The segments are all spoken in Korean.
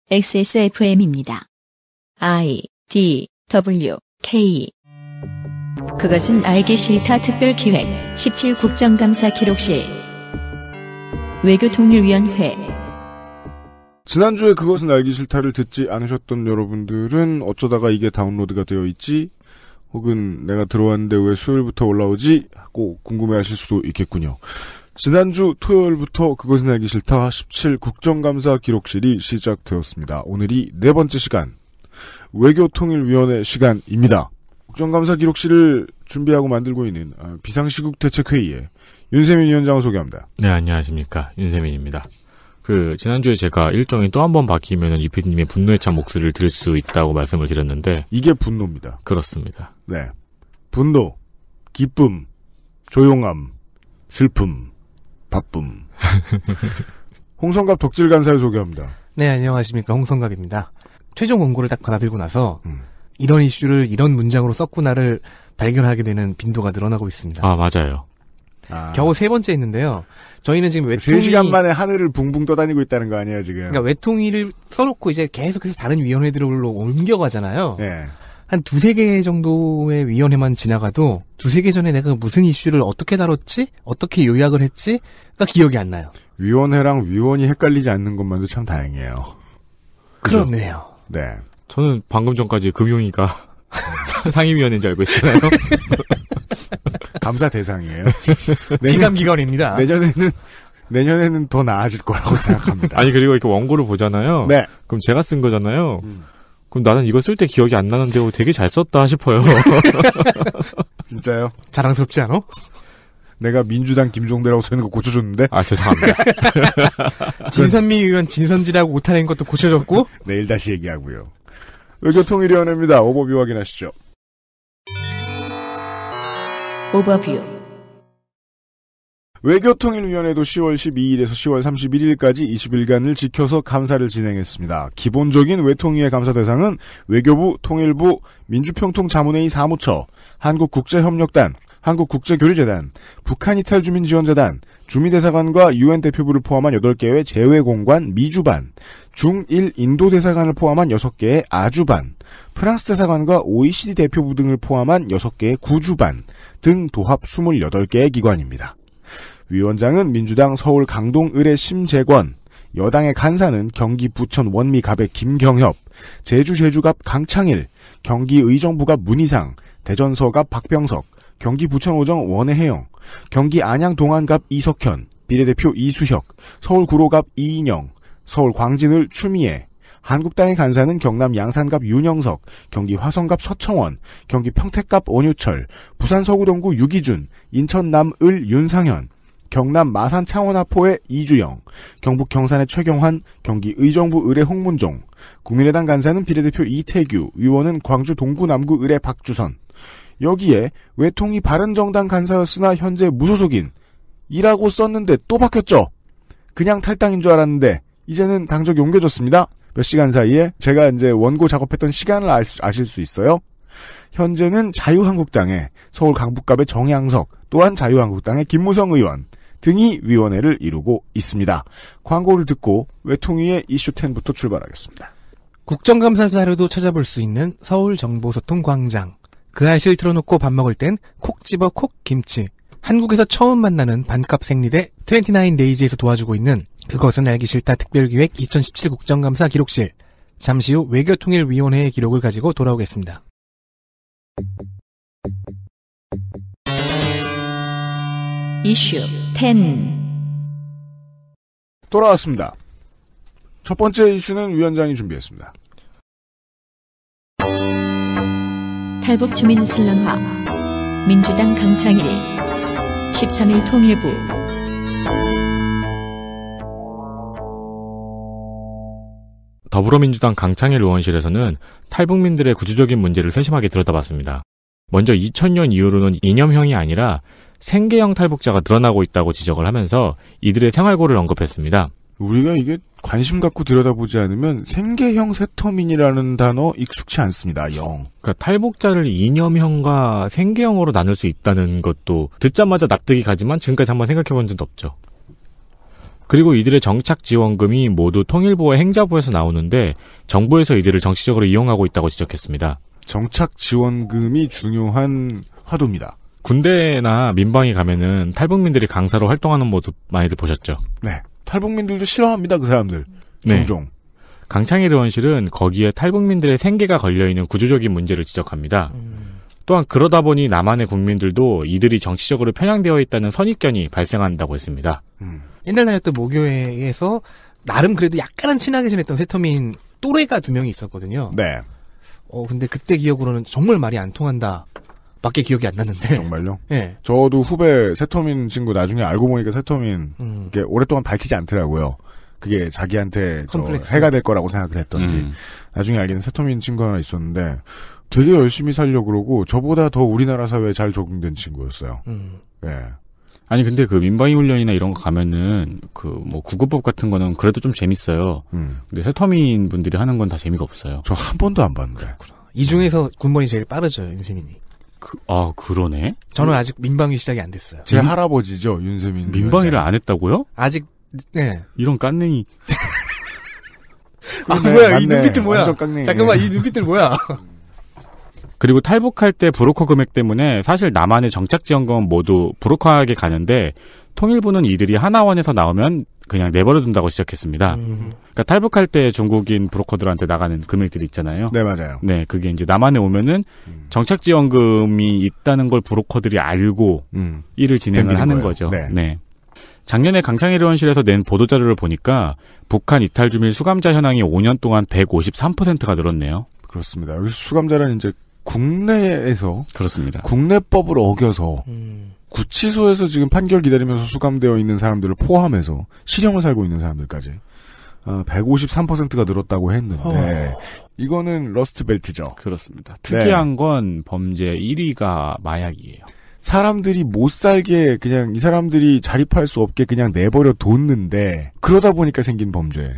XSFM입니다. I, D, W, K. 그것은 알기 싫다 특별기획 17국정감사 기록실. 외교통일위원회. 지난주에 그것은 알기 싫다를 듣지 않으셨던 여러분들은 어쩌다가 이게 다운로드가 되어 있지? 혹은 내가 들어왔는데 왜 수요일부터 올라오지? 하고 궁금해하실 수도 있겠군요. 지난주 토요일부터 그것은 알기 싫다 17국정감사 기록실이 시작되었습니다. 오늘이 네 번째 시간, 외교통일위원회 시간입니다. 국정감사 기록실을 준비하고 만들고 있는 비상시국 대책회의에 윤세민 위원장을 소개합니다. 네, 안녕하십니까. 윤세민입니다. 지난주에 제가 일정이 또 한 번 바뀌면 이 PD님의 분노에 찬 목소리를 들을 수 있다고 말씀을 드렸는데. 이게 분노입니다. 그렇습니다. 네. 분노, 기쁨, 조용함, 슬픔, 바쁨. 홍성갑 덕질 간사를 소개합니다. 네, 안녕하십니까. 홍성갑입니다. 최종 원고를 딱 받아들고 나서 이런 이슈를 이런 문장으로 썼구나를 발견하게 되는 빈도가 늘어나고 있습니다. 아, 맞아요. 겨우 세 번째 했는데요. 저희는 지금 외통위 3시간 만에 하늘을 붕붕 떠다니고 있다는 거 아니에요, 지금? 그러니까 외통위를 써놓고 이제 계속해서 다른 위원회들로 옮겨가잖아요. 네. 한 2-3개 정도의 위원회만 지나가도 2-3개 전에 내가 무슨 이슈를 어떻게 다뤘지? 어떻게 요약을 했지?가 기억이 안 나요. 위원회랑 위원이 헷갈리지 않는 것만도 참 다행이에요. 그렇네요. 네. 저는 방금 전까지 금융위가 상임위원회인 줄 알고 있잖아요. 감사 대상이에요. 기감기관입니다. 내년에는 더 나아질 거라고 생각합니다. 아니, 그리고 이렇게 원고를 보잖아요. 네. 그럼 제가 쓴 거잖아요. 그럼 나는 이거 쓸 때 기억이 안 나는데 되게 잘 썼다 싶어요. 진짜요? 자랑스럽지 않아? 내가 민주당 김종대라고 써있는 거 고쳐줬는데? 아, 죄송합니다. 진선미 의원 진선지라고 못하는 것도 고쳐줬고? 내일 다시 얘기하고요. 외교통일위원회입니다. 오버뷰 확인하시죠. 오버뷰. 외교통일위원회도 10월 12일에서 10월 31일까지 20일간을 지켜서 감사를 진행했습니다. 기본적인 외통위의 감사 대상은 외교부, 통일부, 민주평통자문회의 사무처, 한국국제협력단, 한국국제교류재단, 북한이탈주민지원재단, 주미대사관과 UN 대표부를 포함한 8개의 재외공관 미주반, 중1 인도대사관을 포함한 6개의 아주반, 프랑스 대사관과 OECD 대표부 등을 포함한 6개의 구주반 등 도합 28개의 기관입니다. 위원장은 민주당 서울 강동 을의 심재권, 여당의 간사는 경기 부천 원미갑의 김경협, 제주 제주갑 강창일, 경기 의정부갑 문희상, 대전 서갑 박병석, 경기 부천 오정 원혜영, 경기 안양 동안갑 이석현, 비례대표 이수혁, 서울 구로갑 이인영, 서울 광진을 추미애, 한국당의 간사는 경남 양산갑 윤영석, 경기 화성갑 서청원, 경기 평택갑 원유철, 부산 서구동구 유기준, 인천 남을 윤상현, 경남 마산 창원하포의 이주영, 경북 경산의 최경환, 경기 의정부 을의 홍문종, 국민의당 간사는 비례대표 이태규, 위원은 광주 동구 남구 을의 박주선. 여기에 외통위 바른정당 간사였으나 현재 무소속인 이라고 썼는데 또 바뀌었죠. 그냥 탈당인 줄 알았는데 이제는 당적이 옮겨졌습니다. 몇 시간 사이에 제가 이제 원고 작업했던 시간을 아실 수 있어요. 현재는 자유한국당의 서울 강북갑의 정양석, 또한 자유한국당의 김무성 의원 등이 위원회를 이루고 있습니다. 광고를 듣고 외통위의 이슈 10부터 출발하겠습니다. 국정감사 자료도 찾아볼 수 있는 서울정보소통광장. 그 알실 틀어놓고 밥 먹을 땐 콕 집어 콕 김치. 한국에서 처음 만나는 반값 생리대 29데이즈에서 도와주고 있는 그것은 알기 싫다 특별기획 2017 국정감사 기록실. 잠시 후 외교통일위원회의 기록을 가지고 돌아오겠습니다. 이슈 10. 돌아왔습니다. 첫 번째 이슈는 위원장이 준비했습니다. 탈북 주민 슬럼화. 민주당 강창일. 13일 통일부. 더불어민주당 강창일 의원실에서는 탈북민들의 구조적인 문제를 세심하게 들여다봤습니다. 먼저 2000년 이후로는 이념형이 아니라 생계형 탈북자가 늘어나고 있다고 지적을 하면서 이들의 생활고를 언급했습니다. 우리가 이게 관심 갖고 들여다보지 않으면 생계형 세터민이라는 단어 익숙치 않습니다. 영. 그러니까 탈북자를 이념형과 생계형으로 나눌 수 있다는 것도 듣자마자 납득이 가지만 지금까지 한번 생각해본 적도 없죠. 그리고 이들의 정착 지원금이 모두 통일부와 행자부에서 나오는데 정부에서 이들을 정치적으로 이용하고 있다고 지적했습니다. 정착 지원금이 중요한 화두입니다. 군대나 민방위 가면은 탈북민들이 강사로 활동하는 모습 많이들 보셨죠? 네. 탈북민들도 싫어합니다, 그 사람들. 네. 종종. 강창일 의원실은 거기에 탈북민들의 생계가 걸려있는 구조적인 문제를 지적합니다. 또한 그러다 보니 남한의 국민들도 이들이 정치적으로 편향되어 있다는 선입견이 발생한다고 했습니다. 옛날 다녔던 모교회에서 나름 그래도 약간은 친하게 지냈던 세터민 또래가 2명이 있었거든요. 네. 근데 그때 기억으로는 정말 말이 안 통한다. 밖에 기억이 안 났는데. 정말요? 네. 저도 후배 세터민 친구 나중에 알고 보니까 세터민 이게 오랫동안 밝히지 않더라고요. 그게 자기한테 해가 될 거라고 생각을 했던지. 나중에 알기는 세터민 친구 하나 있었는데 되게 열심히 살려고 그러고 저보다 더 우리나라 사회에 잘 적응된 친구였어요. 예. 아니 근데 그 민방위 훈련이나 이런 거 가면은 그 뭐 구급법 같은 거는 그래도 좀 재밌어요. 근데 세터민 분들이 하는 건 다 재미가 없어요. 저 한 번도 안 봤는데. 이 중에서 군번이 제일 빠르죠, 윤세민이. 그러네? 저는 아직 민방위 시작이 안 됐어요. 제 할아버지죠, 윤세민. 민방위를 안 했다고요? 아직, 네. 이런 깐냉이. 뭐야, 맞네. 이 눈빛들 뭐야? 완전 깡냉이. 잠깐만, 이 눈빛들 뭐야? 그리고 탈북할 때 브로커 금액 때문에 사실 남한의 정착지원금은 모두 브로커에게 가는데 통일부는 이들이 하나원에서 나오면 그냥 내버려둔다고 지적했습니다. 그러니까 탈북할 때 중국인 브로커들한테 나가는 금액들이 있잖아요. 네, 맞아요. 네, 그게 이제 남한에 오면은 정착지원금이 있다는 걸 브로커들이 알고 일을 진행을 하는 거예요. 거죠. 네. 네. 작년에 강창일 의원실에서 낸 보도자료를 보니까 북한 이탈 주민 수감자 현황이 5년 동안 153%가 늘었네요. 그렇습니다. 여기서 수감자는 이제 국내에서 그렇습니다. 국내법을 어겨서 구치소에서 지금 판결 기다리면서 수감되어 있는 사람들을 포함해서 실형을 살고 있는 사람들까지 153%가 늘었다고 했는데 이거는 러스트벨트죠. 그렇습니다. 특이한 건 범죄 1위가 마약이에요. 사람들이 못 살게 그냥 이 사람들이 자립할 수 없게 그냥 내버려 뒀는데 그러다 보니까 생긴 범죄에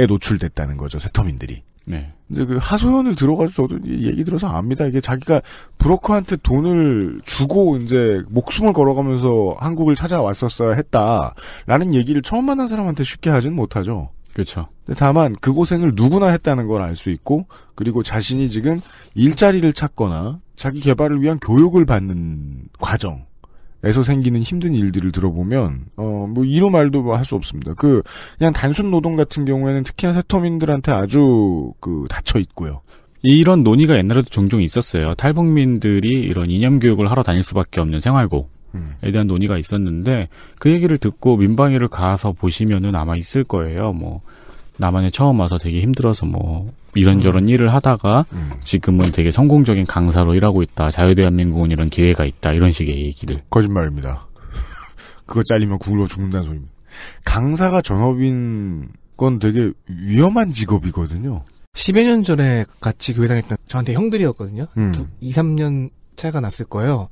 노출됐다는 거죠. 세터민들이. 네. 이제 그 하소연을 들어가지고 저도 얘기 들어서 압니다. 이게 자기가 브로커한테 돈을 주고 이제 목숨을 걸어가면서 한국을 찾아왔었어야 했다라는 얘기를 처음 만난 사람한테 쉽게 하진 못하죠. 그렇죠. 다만 그 고생을 누구나 했다는 걸 알 수 있고 그리고 자신이 지금 일자리를 찾거나 자기 개발을 위한 교육을 받는 과정에서 생기는 힘든 일들을 들어보면 뭐 이루 말도 할 수 없습니다. 그냥 단순 노동 같은 경우에는 특히나 세터민들한테 아주 닫혀 있고요. 이런 논의가 옛날에도 종종 있었어요. 탈북민들이 이런 이념 교육을 하러 다닐 수밖에 없는 생활고에 대한 논의가 있었는데 그 얘기를 듣고 민방위를 가서 보시면은 아마 있을 거예요. 뭐 남한에 처음 와서 되게 힘들어서 뭐 이런저런 일을 하다가 지금은 되게 성공적인 강사로 일하고 있다. 자유대한민국은 이런 기회가 있다. 이런 식의 얘기들. 거짓말입니다. 그거 잘리면 굶어 죽는다는 소리입니다. 강사가 전업인 건 되게 위험한 직업이거든요. 10여 년 전에 같이 교회 다녔던 저한테 형들이었거든요. 2, 3년 차가 났을 거예요.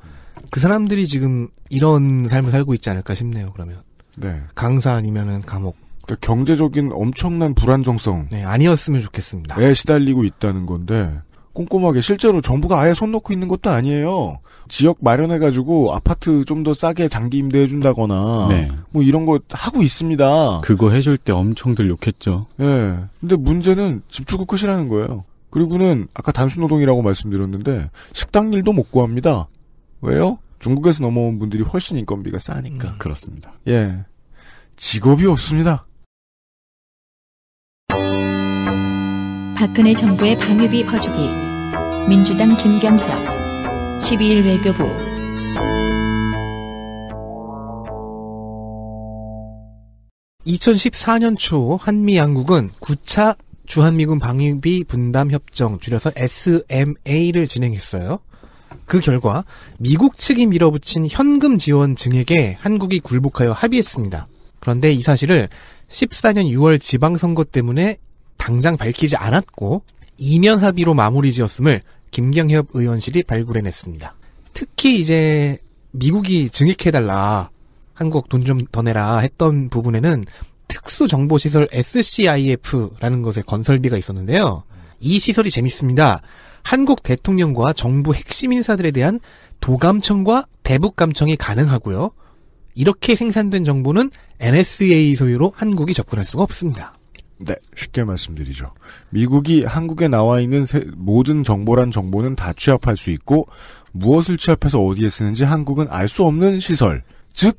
그 사람들이 지금 이런 삶을 살고 있지 않을까 싶네요, 그러면. 네. 강사 아니면은 감옥. 그러니까 경제적인 엄청난 불안정성. 네, 아니었으면 좋겠습니다. 에 시달리고 있다는 건데, 꼼꼼하게 실제로 정부가 아예 손 놓고 있는 것도 아니에요. 지역 마련해가지고 아파트 좀 더 싸게 장기 임대해준다거나, 네. 뭐 이런 거 하고 있습니다. 그거 해줄 때 엄청들 욕했죠. 예. 근데 문제는 집 주고 끝이라는 거예요. 그리고는 아까 단순 노동이라고 말씀드렸는데, 식당 일도 못 구합니다. 왜요? 중국에서 넘어온 분들이 훨씬 인건비가 싸니까. 그렇습니다. 예. 직업이 없습니다. 박근혜 정부의 방위비 퍼주기. 민주당 김경협. 12일 외교부. (2014년) 초 한미 양국은 9차 주한미군 방위비 분담 협정 줄여서 SMA를 진행했어요. 그 결과 미국 측이 밀어붙인 현금 지원 증액에 한국이 굴복하여 합의했습니다. 그런데 이 사실을 14년 6월 지방선거 때문에 당장 밝히지 않았고 이면 합의로 마무리 지었음을 김경협 의원실이 발굴해냈습니다. 특히 이제 미국이 증액해달라, 한국 돈 좀 더 내라 했던 부분에는 특수정보시설 SCIF라는 것의 건설비가 있었는데요. 이 시설이 재밌습니다. 한국 대통령과 정부 핵심 인사들에 대한 도감청과 대북감청이 가능하고요. 이렇게 생산된 정보는 NSA 소유로 한국이 접근할 수가 없습니다. 네, 쉽게 말씀드리죠. 미국이 한국에 나와 있는 모든 정보란 정보는 다 취합할 수 있고 무엇을 취합해서 어디에 쓰는지 한국은 알 수 없는 시설, 즉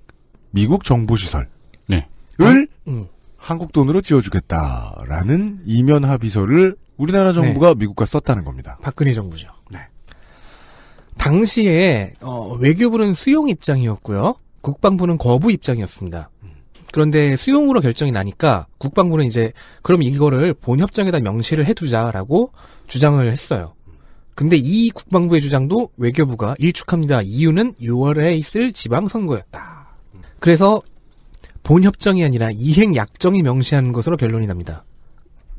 미국 정보시설 을 한국 돈으로 지어주겠다라는 이면 합의서를 우리나라 정부가 미국과 썼다는 겁니다. 박근혜 정부죠. 네. 당시에 외교부는 수용 입장이었고요. 국방부는 거부 입장이었습니다. 그런데 수용으로 결정이 나니까 국방부는 이제 그럼 이거를 본협정에다 명시를 해두자라고 주장을 했어요. 근데 이 국방부의 주장도 외교부가 일축합니다. 이유는 6월에 있을 지방선거였다. 그래서 본협정이 아니라 이행약정이 명시하는 것으로 변론이 납니다.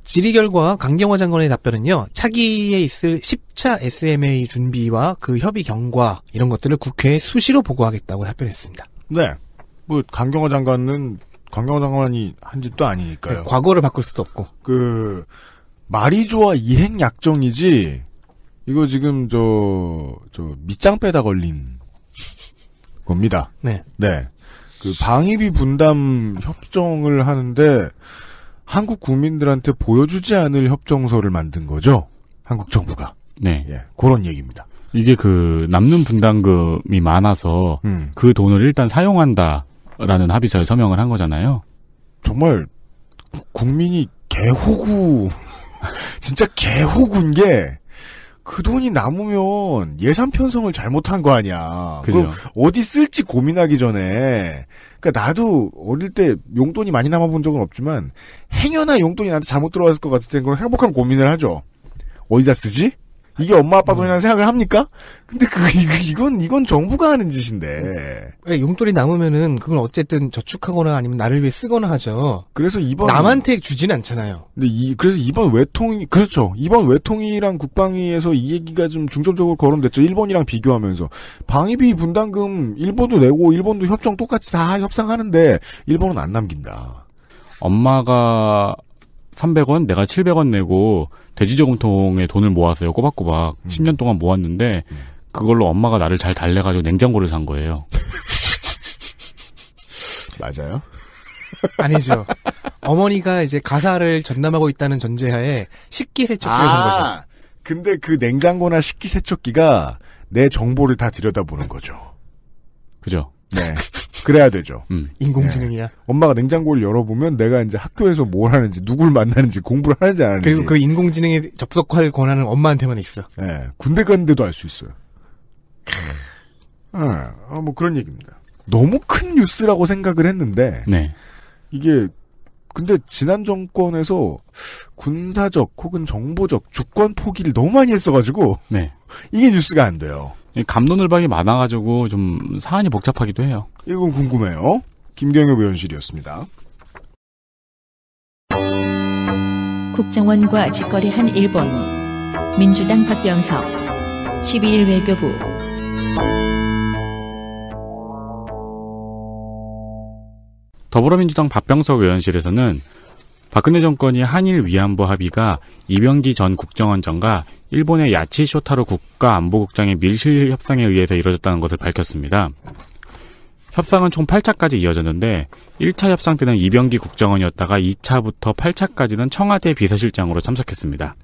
질의 결과 강경화 장관의 답변은요. 차기에 있을 10차 SMA 준비와 그 협의 경과 이런 것들을 국회에 수시로 보고하겠다고 답변했습니다. 네. 뭐 강경화 장관이 한 짓도 아니니까요. 네, 과거를 바꿀 수도 없고. 말이 좋아 이행약정이지 이거 지금 밑장 빼다 걸린 겁니다. 네. 네. 그 방위비 분담 협정을 하는데 한국 국민들한테 보여주지 않을 협정서를 만든 거죠. 한국 정부가. 네. 예, 그런 얘기입니다. 이게 남는 분담금이 많아서 그 돈을 일단 사용한다라는 합의서에 서명을 한 거잖아요. 정말 국민이 개호구 진짜 개호구인 게 그 돈이 남으면 예산 편성을 잘못한 거 아니야. 그죠. 그럼 어디 쓸지 고민하기 전에. 그러니까 나도 어릴 때 용돈이 많이 남아본 적은 없지만 행여나 용돈이 나한테 잘못 들어왔을 것 같을 때 그런 행복한 고민을 하죠. 어디다 쓰지? 이게 엄마 아빠 돈이라는 생각을 합니까? 근데 이건 정부가 하는 짓인데. 용돈이 남으면은 그걸 어쨌든 저축하거나 아니면 나를 위해 쓰거나 하죠. 그래서 남한테 주진 않잖아요. 근데 그래서 이번 외통위랑 국방위에서 이 얘기가 좀 중점적으로 거론됐죠. 일본이랑 비교하면서 방위비 분담금 일본도 내고 일본도 협정 똑같이 다 협상하는데 일본은 안 남긴다. 엄마가 300원, 내가 700원 내고 돼지저금통에 돈을 모았어요. 꼬박꼬박. 10년 동안 모았는데 그걸로 엄마가 나를 잘 달래가지고 냉장고를 산 거예요. 맞아요? 아니죠. 어머니가 이제 가사를 전담하고 있다는 전제하에 식기세척기를 산 거죠. 근데 그 냉장고나 식기세척기가 내 정보를 다 들여다보는 거죠. 그죠? 네. 그래야 되죠. 인공지능이야. 네. 엄마가 냉장고를 열어보면 내가 이제 학교에서 뭘 하는지, 누굴 만나는지, 공부를 하는지 안 하는지. 그리고 그 인공지능에 접속할 권한은 엄마한테만 있어. 네. 군대 갔는데도 알 수 있어요. 뭐 그런 얘기입니다. 너무 큰 뉴스라고 생각을 했는데. 네. 이게, 근데 지난 정권에서 군사적 혹은 정보적 주권 포기를 너무 많이 했어가지고. 네. 이게 뉴스가 안 돼요. 갑론을박이 많아가지고 좀 사안이 복잡하기도 해요. 이건 궁금해요. 김경엽 의원실이었습니다. 국정원과 직거래한 일본. 민주당 박병석. 12일 외교부. 더불어민주당 박병석 의원실에서는 박근혜 정권이 한일 위안부 합의가 이병기 전 국정원장과 일본의 야치 쇼타로 국가안보국장의 밀실 협상에 의해서 이뤄졌다는 것을 밝혔습니다. 협상은 총 8차까지 이어졌는데 1차 협상 때는 이병기 국정원이었다가 2차부터 8차까지는 청와대 비서실장으로 참석했습니다.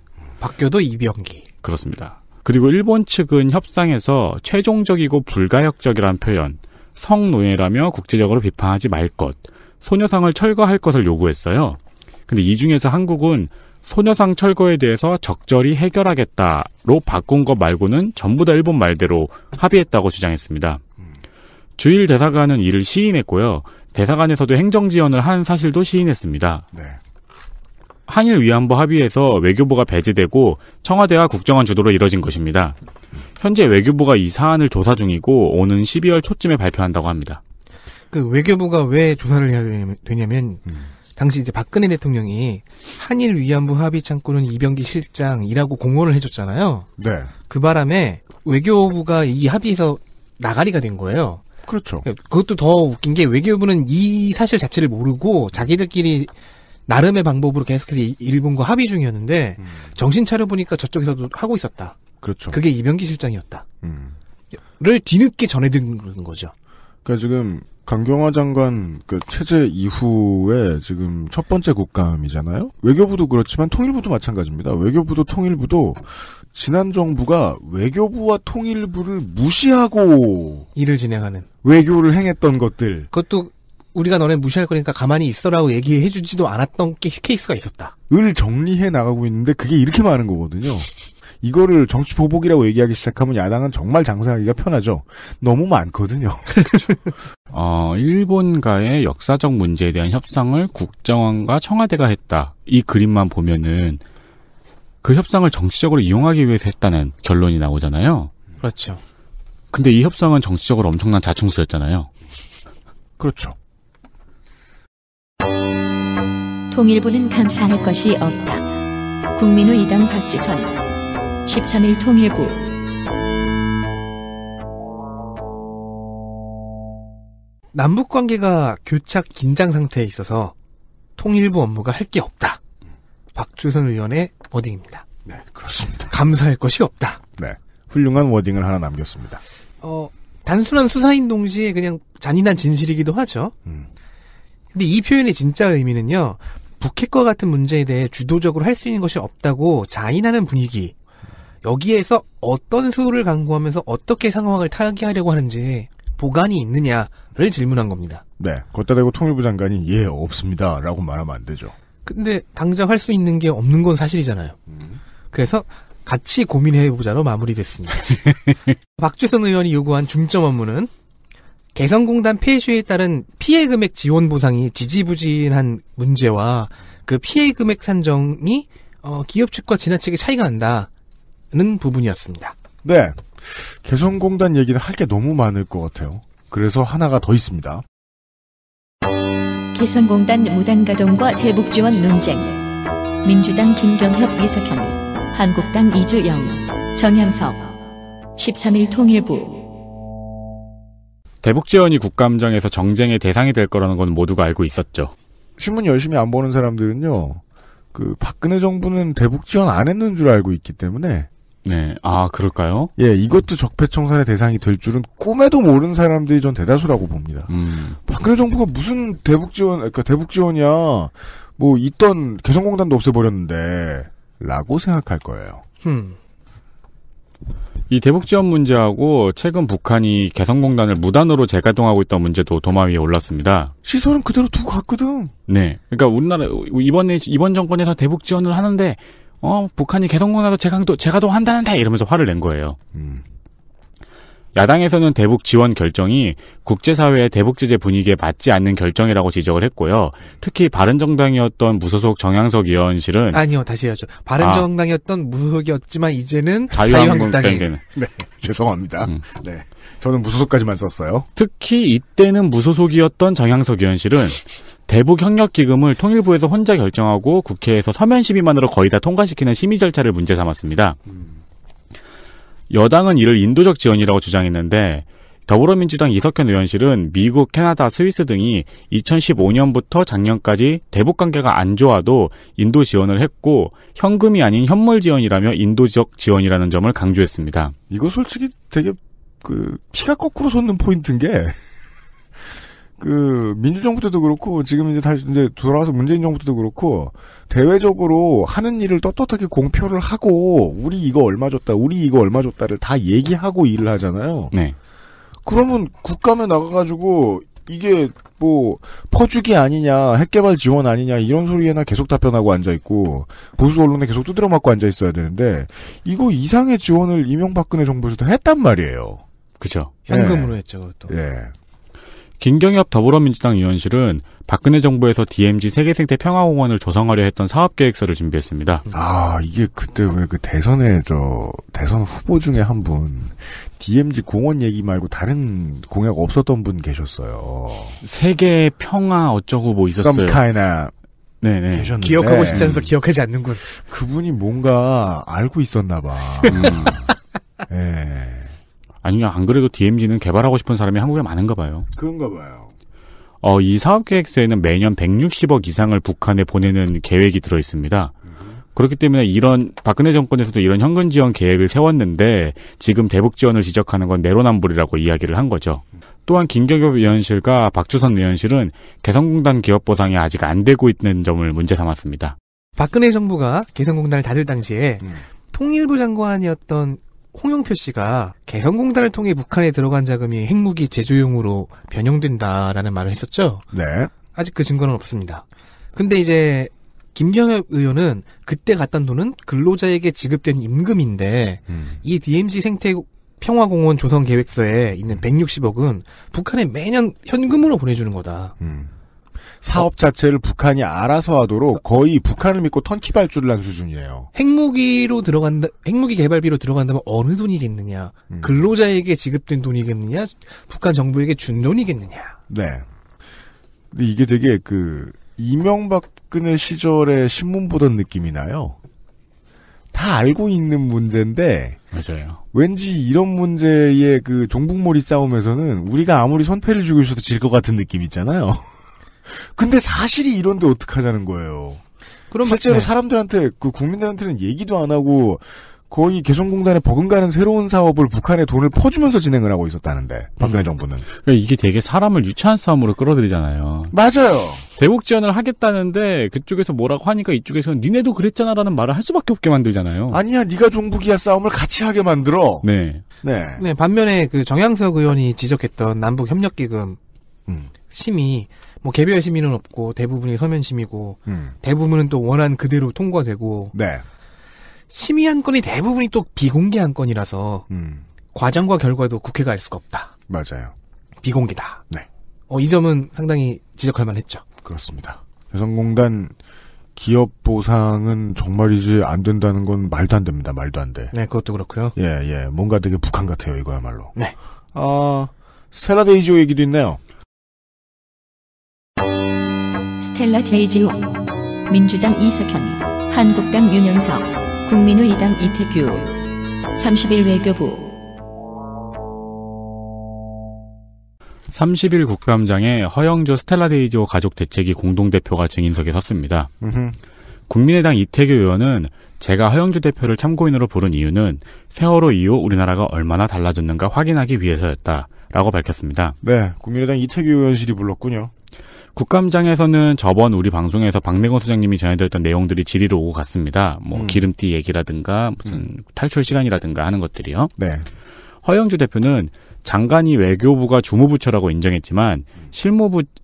바뀌어도 이병기. 그렇습니다. 그리고 일본 측은 협상에서 최종적이고 불가역적이라는 표현, 성노예라며 국제적으로 비판하지 말 것, 소녀상을 철거할 것을 요구했어요. 근데 이 중에서 한국은 소녀상 철거에 대해서 적절히 해결하겠다로 바꾼 것 말고는 전부 다 일본 말대로 합의했다고 주장했습니다. 주일 대사관은 이를 시인했고요. 대사관에서도 행정지원을 한 사실도 시인했습니다. 네. 한일 위안부 합의에서 외교부가 배제되고 청와대와 국정원 주도로 이뤄진 것입니다. 현재 외교부가 이 사안을 조사 중이고 오는 12월 초쯤에 발표한다고 합니다. 그 외교부가 왜 조사를 해야 되냐면 당시 이제 박근혜 대통령이 한일 위안부 합의 창구는 이병기 실장이라고 공언을 해줬잖아요. 네. 그 바람에 외교부가 이 합의에서 나가리가 된 거예요. 그렇죠. 그것도 더 웃긴 게 외교부는 이 사실 자체를 모르고 자기들끼리 나름의 방법으로 계속해서 일본과 합의 중이었는데 정신 차려보니까 저쪽에서도 하고 있었다. 그렇죠. 그게 이병기 실장이었다. 를 뒤늦게 전해든 거죠. 그러니까 지금 강경화 장관 그 체제 이후에 지금 첫 번째 국감이잖아요. 외교부도 그렇지만 통일부도 마찬가지입니다. 외교부도 통일부도 지난 정부가 외교부와 통일부를 무시하고 일을 진행하는 외교를 행했던 것들. 그것도 우리가 너네 무시할 거니까 가만히 있어라고 얘기해주지도 않았던 케이스가 있었다. 을 정리해 나가고 있는데 그게 이렇게 많은 거거든요. 이거를 정치 보복이라고 얘기하기 시작하면 야당은 정말 장사하기가 편하죠. 너무 많거든요. 일본과의 역사적 문제에 대한 협상을 국정원과 청와대가 했다. 이 그림만 보면은 그 협상을 정치적으로 이용하기 위해서 했다는 결론이 나오잖아요. 그렇죠. 근데 이 협상은 정치적으로 엄청난 자충수였잖아요. 그렇죠. 통일부는 감사할 것이 없다. 국민의 이당 박지선 13일 통일부. 남북관계가 교착 긴장 상태에 있어서 통일부 업무가 할 게 없다. 박주선 의원의 워딩입니다. 네, 그렇습니다. 감사할 것이 없다. 네, 훌륭한 워딩을 하나 남겼습니다. 단순한 수사인 동시에 그냥 잔인한 진실이기도 하죠. 근데 이 표현의 진짜 의미는요. 북핵과 같은 문제에 대해 주도적으로 할 수 있는 것이 없다고 자인하는 분위기. 여기에서 어떤 수를 강구하면서 어떻게 상황을 타개하려고 하는지 보관이 있느냐를 질문한 겁니다. 네, 걷다 대고 통일부 장관이 예, 없습니다 라고 말하면 안 되죠. 근데 당장 할 수 있는 게 없는 건 사실이잖아요. 그래서 같이 고민해보자로 마무리됐습니다. 박주선 의원이 요구한 중점 업무는 개성공단 폐쇄에 따른 피해 금액 지원 보상이 지지부진한 문제와 그 피해 금액 산정이 기업 측과 지나치게 차이가 난다는 부분이었습니다. 네, 개성공단 얘기는 할 게 너무 많을 것 같아요. 그래서 하나가 더 있습니다. 개성공단 무단가동과 대북지원 논쟁. 민주당 김경협 이석현, 한국당 이주영, 정향석. 13일 통일부. 대북지원이 국감장에서 정쟁의 대상이 될 거라는 건 모두가 알고 있었죠. 신문 열심히 안 보는 사람들은요, 그 박근혜 정부는 대북지원 안 했는 줄 알고 있기 때문에. 네, 그럴까요? 예, 이것도 적폐청산의 대상이 될 줄은 꿈에도 모르는 사람들이 전 대다수라고 봅니다. 박근혜 정부가 무슨 대북지원이야, 뭐 있던 개성공단도 없애버렸는데 라고 생각할 거예요. 이 대북지원 문제하고 최근 북한이 개성공단을 무단으로 재가동하고 있던 문제도 도마 위에 올랐습니다. 시설은 그대로 두고 갔거든. 네, 그러니까 우리나라 이번 정권에서 대북지원을 하는데 북한이 개성공단도 재가동한다는데 이러면서 화를 낸 거예요. 야당에서는 대북 지원 결정이 국제사회의 대북 제재 분위기에 맞지 않는 결정이라고 지적을 했고요. 특히 바른정당이었던 무소속 정향석 의원실은 아니요, 다시 해야죠. 바른정당이었던 무소속이었지만 이제는 자유한국당이. 네, 죄송합니다. 네, 저는 무소속까지만 썼어요. 특히 이때는 무소속이었던 정향석 의원실은 대북 협력 기금을 통일부에서 혼자 결정하고 국회에서 서면 심의만으로 거의 다 통과시키는 심의 절차를 문제 삼았습니다. 여당은 이를 인도적 지원이라고 주장했는데 더불어민주당 이석현 의원실은 미국, 캐나다, 스위스 등이 2015년부터 작년까지 대북 관계가 안 좋아도 인도 지원을 했고 현금이 아닌 현물 지원이라며 인도적 지원이라는 점을 강조했습니다. 이거 솔직히 되게 피가 거꾸로 솟는 포인트인 게 민주정부 때도 그렇고, 지금 이제 돌아와서 문재인 정부 때도 그렇고, 대외적으로 하는 일을 떳떳하게 공표를 하고, 우리 이거 얼마 줬다를 다 얘기하고 일을 하잖아요. 네. 그러면 국감에 나가가지고, 이게 퍼주기 아니냐, 핵개발 지원 아니냐, 이런 소리에나 계속 답변하고 앉아있고, 보수 언론에 계속 두드려 맞고 앉아있어야 되는데, 이거 이상의 지원을 이명박근혜 정부에서도 했단 말이에요. 그죠. 현금으로 했죠, 그것도. 예. 김경엽 더불어민주당 의원실은 박근혜 정부에서 DMZ 세계생태 평화공원을 조성하려 했던 사업계획서를 준비했습니다. 이게 그때 왜 대선 후보 중에 한 분, DMZ 공원 얘기 말고 다른 공약 없었던 분 계셨어요. 세계 평화 어쩌고 뭐 있었어요. Some kinda. 네네. 계셨는데. 기억하고 싶다면서 기억하지 않는군. 그분이 뭔가 알고 있었나봐. 예. 아니요, 안 그래도 DMZ는 개발하고 싶은 사람이 한국에 많은가 봐요. 그런가 봐요. 이 사업계획서에는 매년 160억 이상을 북한에 보내는 계획이 들어 있습니다. 그렇기 때문에 박근혜 정권에서도 이런 현금 지원 계획을 세웠는데 지금 대북 지원을 지적하는 건 내로남불이라고 이야기를 한 거죠. 또한 김경엽 의원실과 박주선 의원실은 개성공단 기업 보상이 아직 안 되고 있는 점을 문제 삼았습니다. 박근혜 정부가 개성공단을 닫을 당시에 통일부 장관이었던 홍영표 씨가 개성공단을 통해 북한에 들어간 자금이 핵무기 제조용으로 변용된다라는 말을 했었죠. 네. 아직 그 증거는 없습니다. 근데 이제 김경엽 의원은 그때 갔던 돈은 근로자에게 지급된 임금인데 이 DMZ 생태 평화공원 조성 계획서에 있는 160억은 북한에 매년 현금으로 보내주는 거다. 사업 자체를 북한이 알아서 하도록 거의 북한을 믿고 턴키 발주를 한 수준이에요. 핵무기 개발비로 들어간다면 어느 돈이겠느냐? 근로자에게 지급된 돈이겠느냐? 북한 정부에게 준 돈이겠느냐? 네. 근데 이게 되게 이명박근혜 시절에 신문 보던 느낌이 나요. 다 알고 있는 문제인데. 맞아요. 왠지 이런 문제의 종북몰이 싸움에서는 우리가 아무리 손패를 쥐고 있어도 질 것 같은 느낌 있잖아요. 근데 사실이 이런데 어떡하자는 거예요. 그럼 실제로 사람들한테, 국민들한테는 얘기도 안 하고 거의 개성공단에 버금가는 새로운 사업을 북한에 돈을 퍼주면서 진행을 하고 있었다는데, 박근혜 정부는. 이게 되게 사람을 유치한 싸움으로 끌어들이잖아요. 맞아요. 대북 지원을 하겠다는데 그쪽에서 뭐라고 하니까 이쪽에서는 니네도 그랬잖아라는 말을 할 수밖에 없게 만들잖아요. 아니야, 네가 종북이야 싸움을 같이 하게 만들어. 네. 네, 반면에 정양석 의원이 지적했던 남북협력기금 심의, 개별 심의는 없고 대부분이 서면 심의고 대부분은 또 원안 그대로 통과되고 네. 심의 한 건이 대부분이 또 비공개한 건이라서 과정과 결과도 국회가 알 수가 없다. 맞아요. 비공개다. 네. 이 점은 상당히 지적할 만했죠. 그렇습니다. 개성공단 기업 보상은 정말이지 안 된다는 건 말도 안 됩니다. 말도 안 돼. 네, 그것도 그렇고요. 예. 뭔가 되게 북한 같아요, 이거야말로. 네. 스텔라 데이지오 얘기도 있네요. 스텔라 데이지오, 민주당 이석현, 한국당 윤영석, 국민의당 이태규, 30일 외교부. 30일 국감장에 허영조 스텔라 데이지오 가족 대책위 공동대표가 증인석에 섰습니다. 국민의당 이태규 의원은 제가 허영조 대표를 참고인으로 부른 이유는 세월호 이후 우리나라가 얼마나 달라졌는가 확인하기 위해서였다라고 밝혔습니다. 네, 국민의당 이태규 의원실이 불렀군요. 국감장에서는 저번 우리 방송에서 박내건 소장님이 전해드렸던 내용들이 질의로 오고 갔습니다. 기름띠 얘기라든가 무슨 탈출 시간이라든가 하는 것들이요. 네. 허영주 대표는 장관이 외교부가 주무부처라고 인정했지만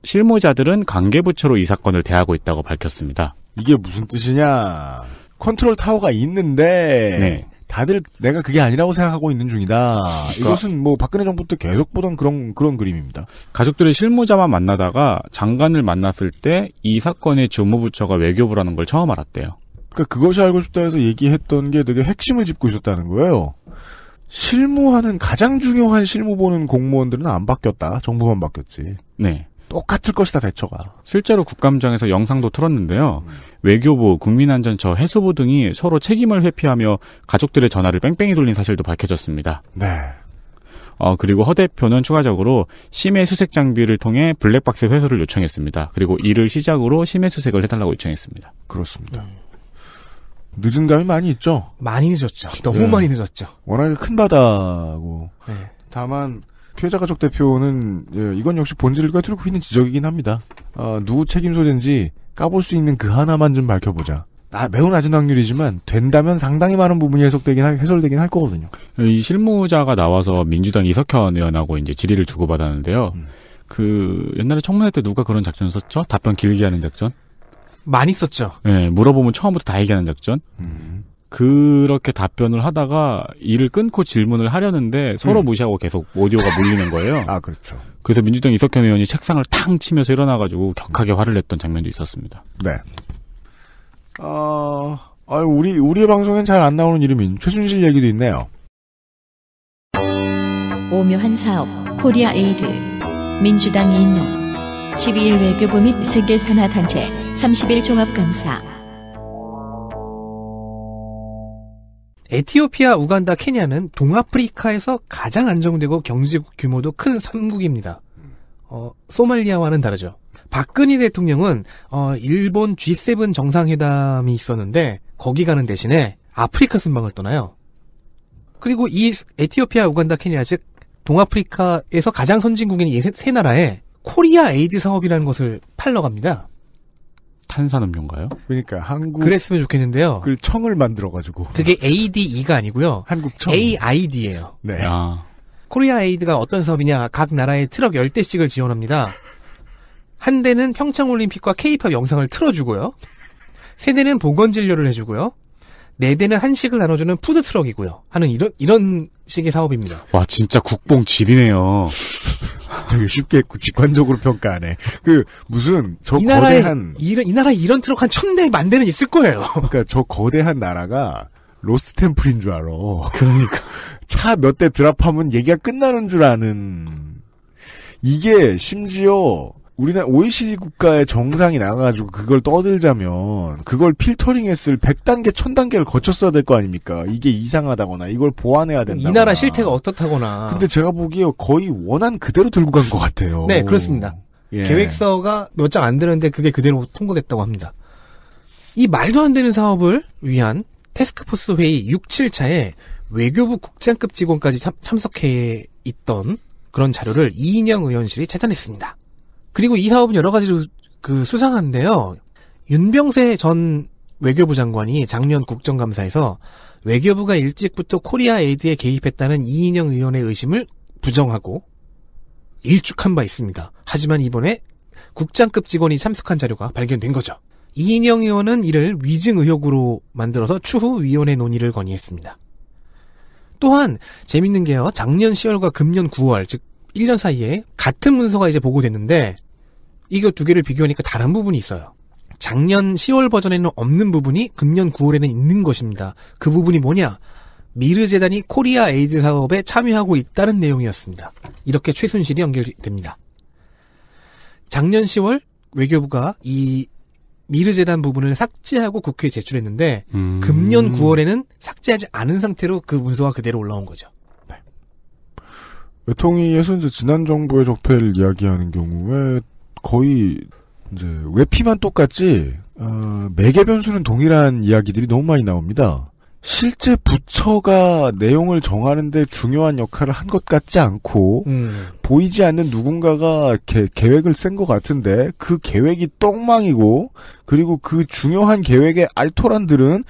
실무자들은 관계부처로 이 사건을 대하고 있다고 밝혔습니다. 이게 무슨 뜻이냐. 컨트롤 타워가 있는데 네. 다들 내가 그게 아니라고 생각하고 있는 중이다. 이것은 박근혜 정부 때 계속 보던 그런 그림입니다. 가족들이 실무자만 만나다가 장관을 만났을 때 이 사건의 주무부처가 외교부라는 걸 처음 알았대요. 그러니까 그것이 알고 싶다 해서 얘기했던 게 되게 핵심을 짚고 있었다는 거예요. 실무하는 가장 중요한 실무 보는 공무원들은 안 바뀌었다. 정부만 바뀌었지. 네. 똑같을 것이다, 대처가. 실제로 국감장에서 영상도 틀었는데요. 외교부, 국민안전처, 해수부 등이 서로 책임을 회피하며 가족들의 전화를 뺑뺑이 돌린 사실도 밝혀졌습니다. 네. 그리고 허 대표는 추가적으로 심해 수색 장비를 통해 블랙박스 회수를 요청했습니다. 그리고 이를 시작으로 심해 수색을 해달라고 요청했습니다. 그렇습니다. 늦은 감이 많이 있죠? 많이 늦었죠. 너무 많이 늦었죠. 워낙에 큰 바다고. 네. 다만 피해자 가족 대표는 이건 역시 본질을 꿰뚫고 있는 지적이긴 합니다. 누구 책임 소재인지 까볼 수 있는 그 하나만 좀 밝혀보자. 매우 낮은 확률이지만 된다면 상당히 많은 부분이 해설되긴 할 거거든요. 이 실무자가 나와서 민주당 이석현 의원하고 이제 질의를 주고받았는데요. 옛날에 청문회 때 누가 그런 작전 썼죠? 답변 길게 하는 작전? 많이 썼죠. 네, 물어보면 처음부터 다 얘기하는 작전? 그렇게 답변을 하다가 이를 끊고 질문을 하려는데 서로 무시하고 계속 오디오가 몰리는 거예요. 그렇죠. 그래서 민주당 이석현 의원이 책상을 탕 치면서 일어나가지고 격하게 화를 냈던 장면도 있었습니다. 네. 우리의 방송엔 잘 안 나오는 이름인 최순실 얘기도 있네요. 오묘한 사업, 코리아 에이드, 민주당 인용, 12일 외교부 및 세계산하단체, 30일 종합감사. 에티오피아, 우간다, 케냐는 동아프리카에서 가장 안정되고 경제 규모도 큰 3국입니다. 소말리아와는 다르죠. 박근혜 대통령은 일본 G7 정상회담이 있었는데 거기 가는 대신에 아프리카 순방을 떠나요. 그리고 이 에티오피아, 우간다, 케냐 즉 동아프리카에서 가장 선진국인 이 세 나라에 코리아 에이드 사업이라는 것을 팔러 갑니다. 탄산음료인가요? 그러니까 한국 그랬으면 좋겠는데요. 그 청을 만들어가지고 그게 ADE가 아니고요. 한국청 AID예요. 네. 코리아 에이드가 어떤 사업이냐. 각 나라에 트럭 10대씩을 지원합니다. 한 대는 평창올림픽과 K-팝 영상을 틀어주고요. 세 대는 보건진료를 해주고요. 네 대는 한식을 나눠주는 푸드트럭이고요. 하는 이런 식의 사업입니다. 와, 진짜 국뽕 질이네요. 되게 쉽게 직관적으로 평가하네. 그 무슨 저 이 거대한 나라에 이런 트럭 한 1000대 만 대는 있을 거예요. 그러니까 저 거대한 나라가 로스템플인 줄 알아. 그러니까 차 몇 대 드랍하면 얘기가 끝나는 줄 아는. 이게 심지어 우리나라 OECD 국가의 정상이 나가가지고 그걸 떠들자면 그걸 필터링했을 100단계, 1000단계를 거쳤어야 될 거 아닙니까? 이게 이상하다거나 이걸 보완해야 된다거나. 이 나라 실태가 어떻다거나. 근데 제가 보기에 거의 원한 그대로 들고 간 것 같아요. 네, 그렇습니다. 예. 계획서가 몇 장 안 되는데 그게 그대로 통과됐다고 합니다. 이 말도 안 되는 사업을 위한 태스크포스 회의 6, 7차에 외교부 국장급 직원까지 참석해 있던 그런 자료를 이인영 의원실이 찾아냈습니다. 그리고 이 사업은 여러 가지로 수상한데요. 윤병세 전 외교부 장관이 작년 국정감사에서 외교부가 일찍부터 코리아 에이드에 개입했다는 이인영 의원의 의심을 부정하고 일축한 바 있습니다. 하지만 이번에 국장급 직원이 참석한 자료가 발견된 거죠. 이인영 의원은 이를 위증 의혹으로 만들어서 추후 위원회 논의를 건의했습니다. 또한 재밌는 게요. 작년 10월과 금년 9월, 즉 1년 사이에 같은 문서가 이제 보고됐는데 이거 두 개를 비교하니까 다른 부분이 있어요. 작년 10월 버전에는 없는 부분이 금년 9월에는 있는 것입니다. 그 부분이 뭐냐? 미르재단이 코리아 에이드 사업에 참여하고 있다는 내용이었습니다. 이렇게 최순실이 연결됩니다. 작년 10월 외교부가 이 미르재단 부분을 삭제하고 국회에 제출했는데 금년 9월에는 삭제하지 않은 상태로 그 문서가 그대로 올라온 거죠. 네. 외통위에서 이제 지난 정부의 적폐를 이야기하는 경우에 거의 이제 외피만 똑같지 매개 변수는 동일한 이야기들이 너무 많이 나옵니다. 실제 부처가 내용을 정하는데 중요한 역할을 한 것 같지 않고 보이지 않는 누군가가 계획을 센 것 같은데 그 계획이 똥망이고 그리고 그 중요한 계획의 알토란들은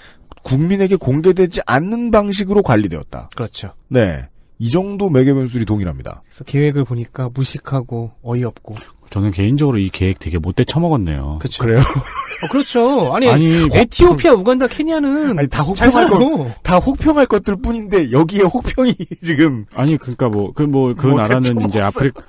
국민에게 공개되지 않는 방식으로 관리되었다. 그렇죠. 네. 이 정도 매개 변수들이 동일합니다. 그래서 계획을 보니까 무식하고 어이없고. 저는 개인적으로 이 계획 되게 못돼 처먹었네요. 그렇죠. 그래요? 그렇죠. 아니 에티오피아, 우간다, 케냐는 다 혹평할 것들 뿐인데 여기에 혹평이 지금 그러니까 그 나라는 이제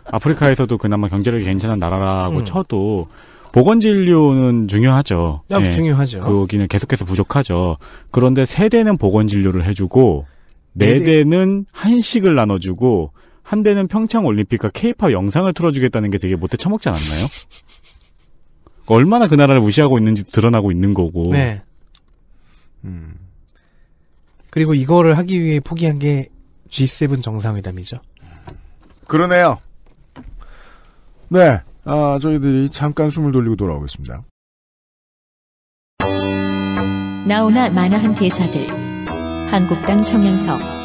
아프리카에서도 그나마 경제력이 괜찮은 나라라고 쳐도 보건진료는 중요하죠. 네. 중요하죠. 거기는 계속해서 부족하죠. 그런데 세 대는 보건진료를 해주고 네 대는 한식을 나눠주고 한 대는 평창올림픽과 K-팝 영상을 틀어주겠다는 게 되게 못돼 처먹지 않았나요? 얼마나 그 나라를 무시하고 있는지 드러나고 있는 거고. 네. 그리고 이거를 하기 위해 포기한 게 G7 정상회담이죠. 그러네요. 네. 저희들이 잠깐 숨을 돌리고 돌아오겠습니다. 나오나 마나한 대사들. 한국당 청양석.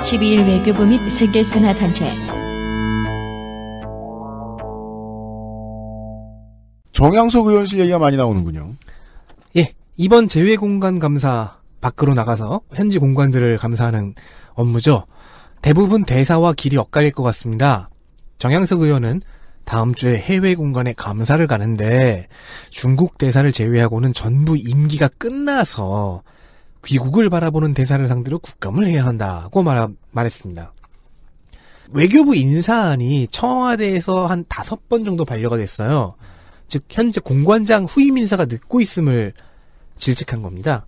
12일 외교부 및 세계선화단체. 정양석 의원실 얘기가 많이 나오는군요. 예. 이번 재외공간 감사 밖으로 나가서 현지 공관들을 감사하는 업무죠. 대부분 대사와 길이 엇갈릴 것 같습니다. 정양석 의원은 다음 주에 해외 공간에 감사를 가는데 중국 대사를 제외하고는 전부 임기가 끝나서 귀국을 바라보는 대사를 상대로 국감을 해야 한다고 말했습니다. 외교부 인사안이 청와대에서 한 5번 정도 반려가 됐어요. 즉 현재 공관장 후임 인사가 늦고 있음을 질책한 겁니다.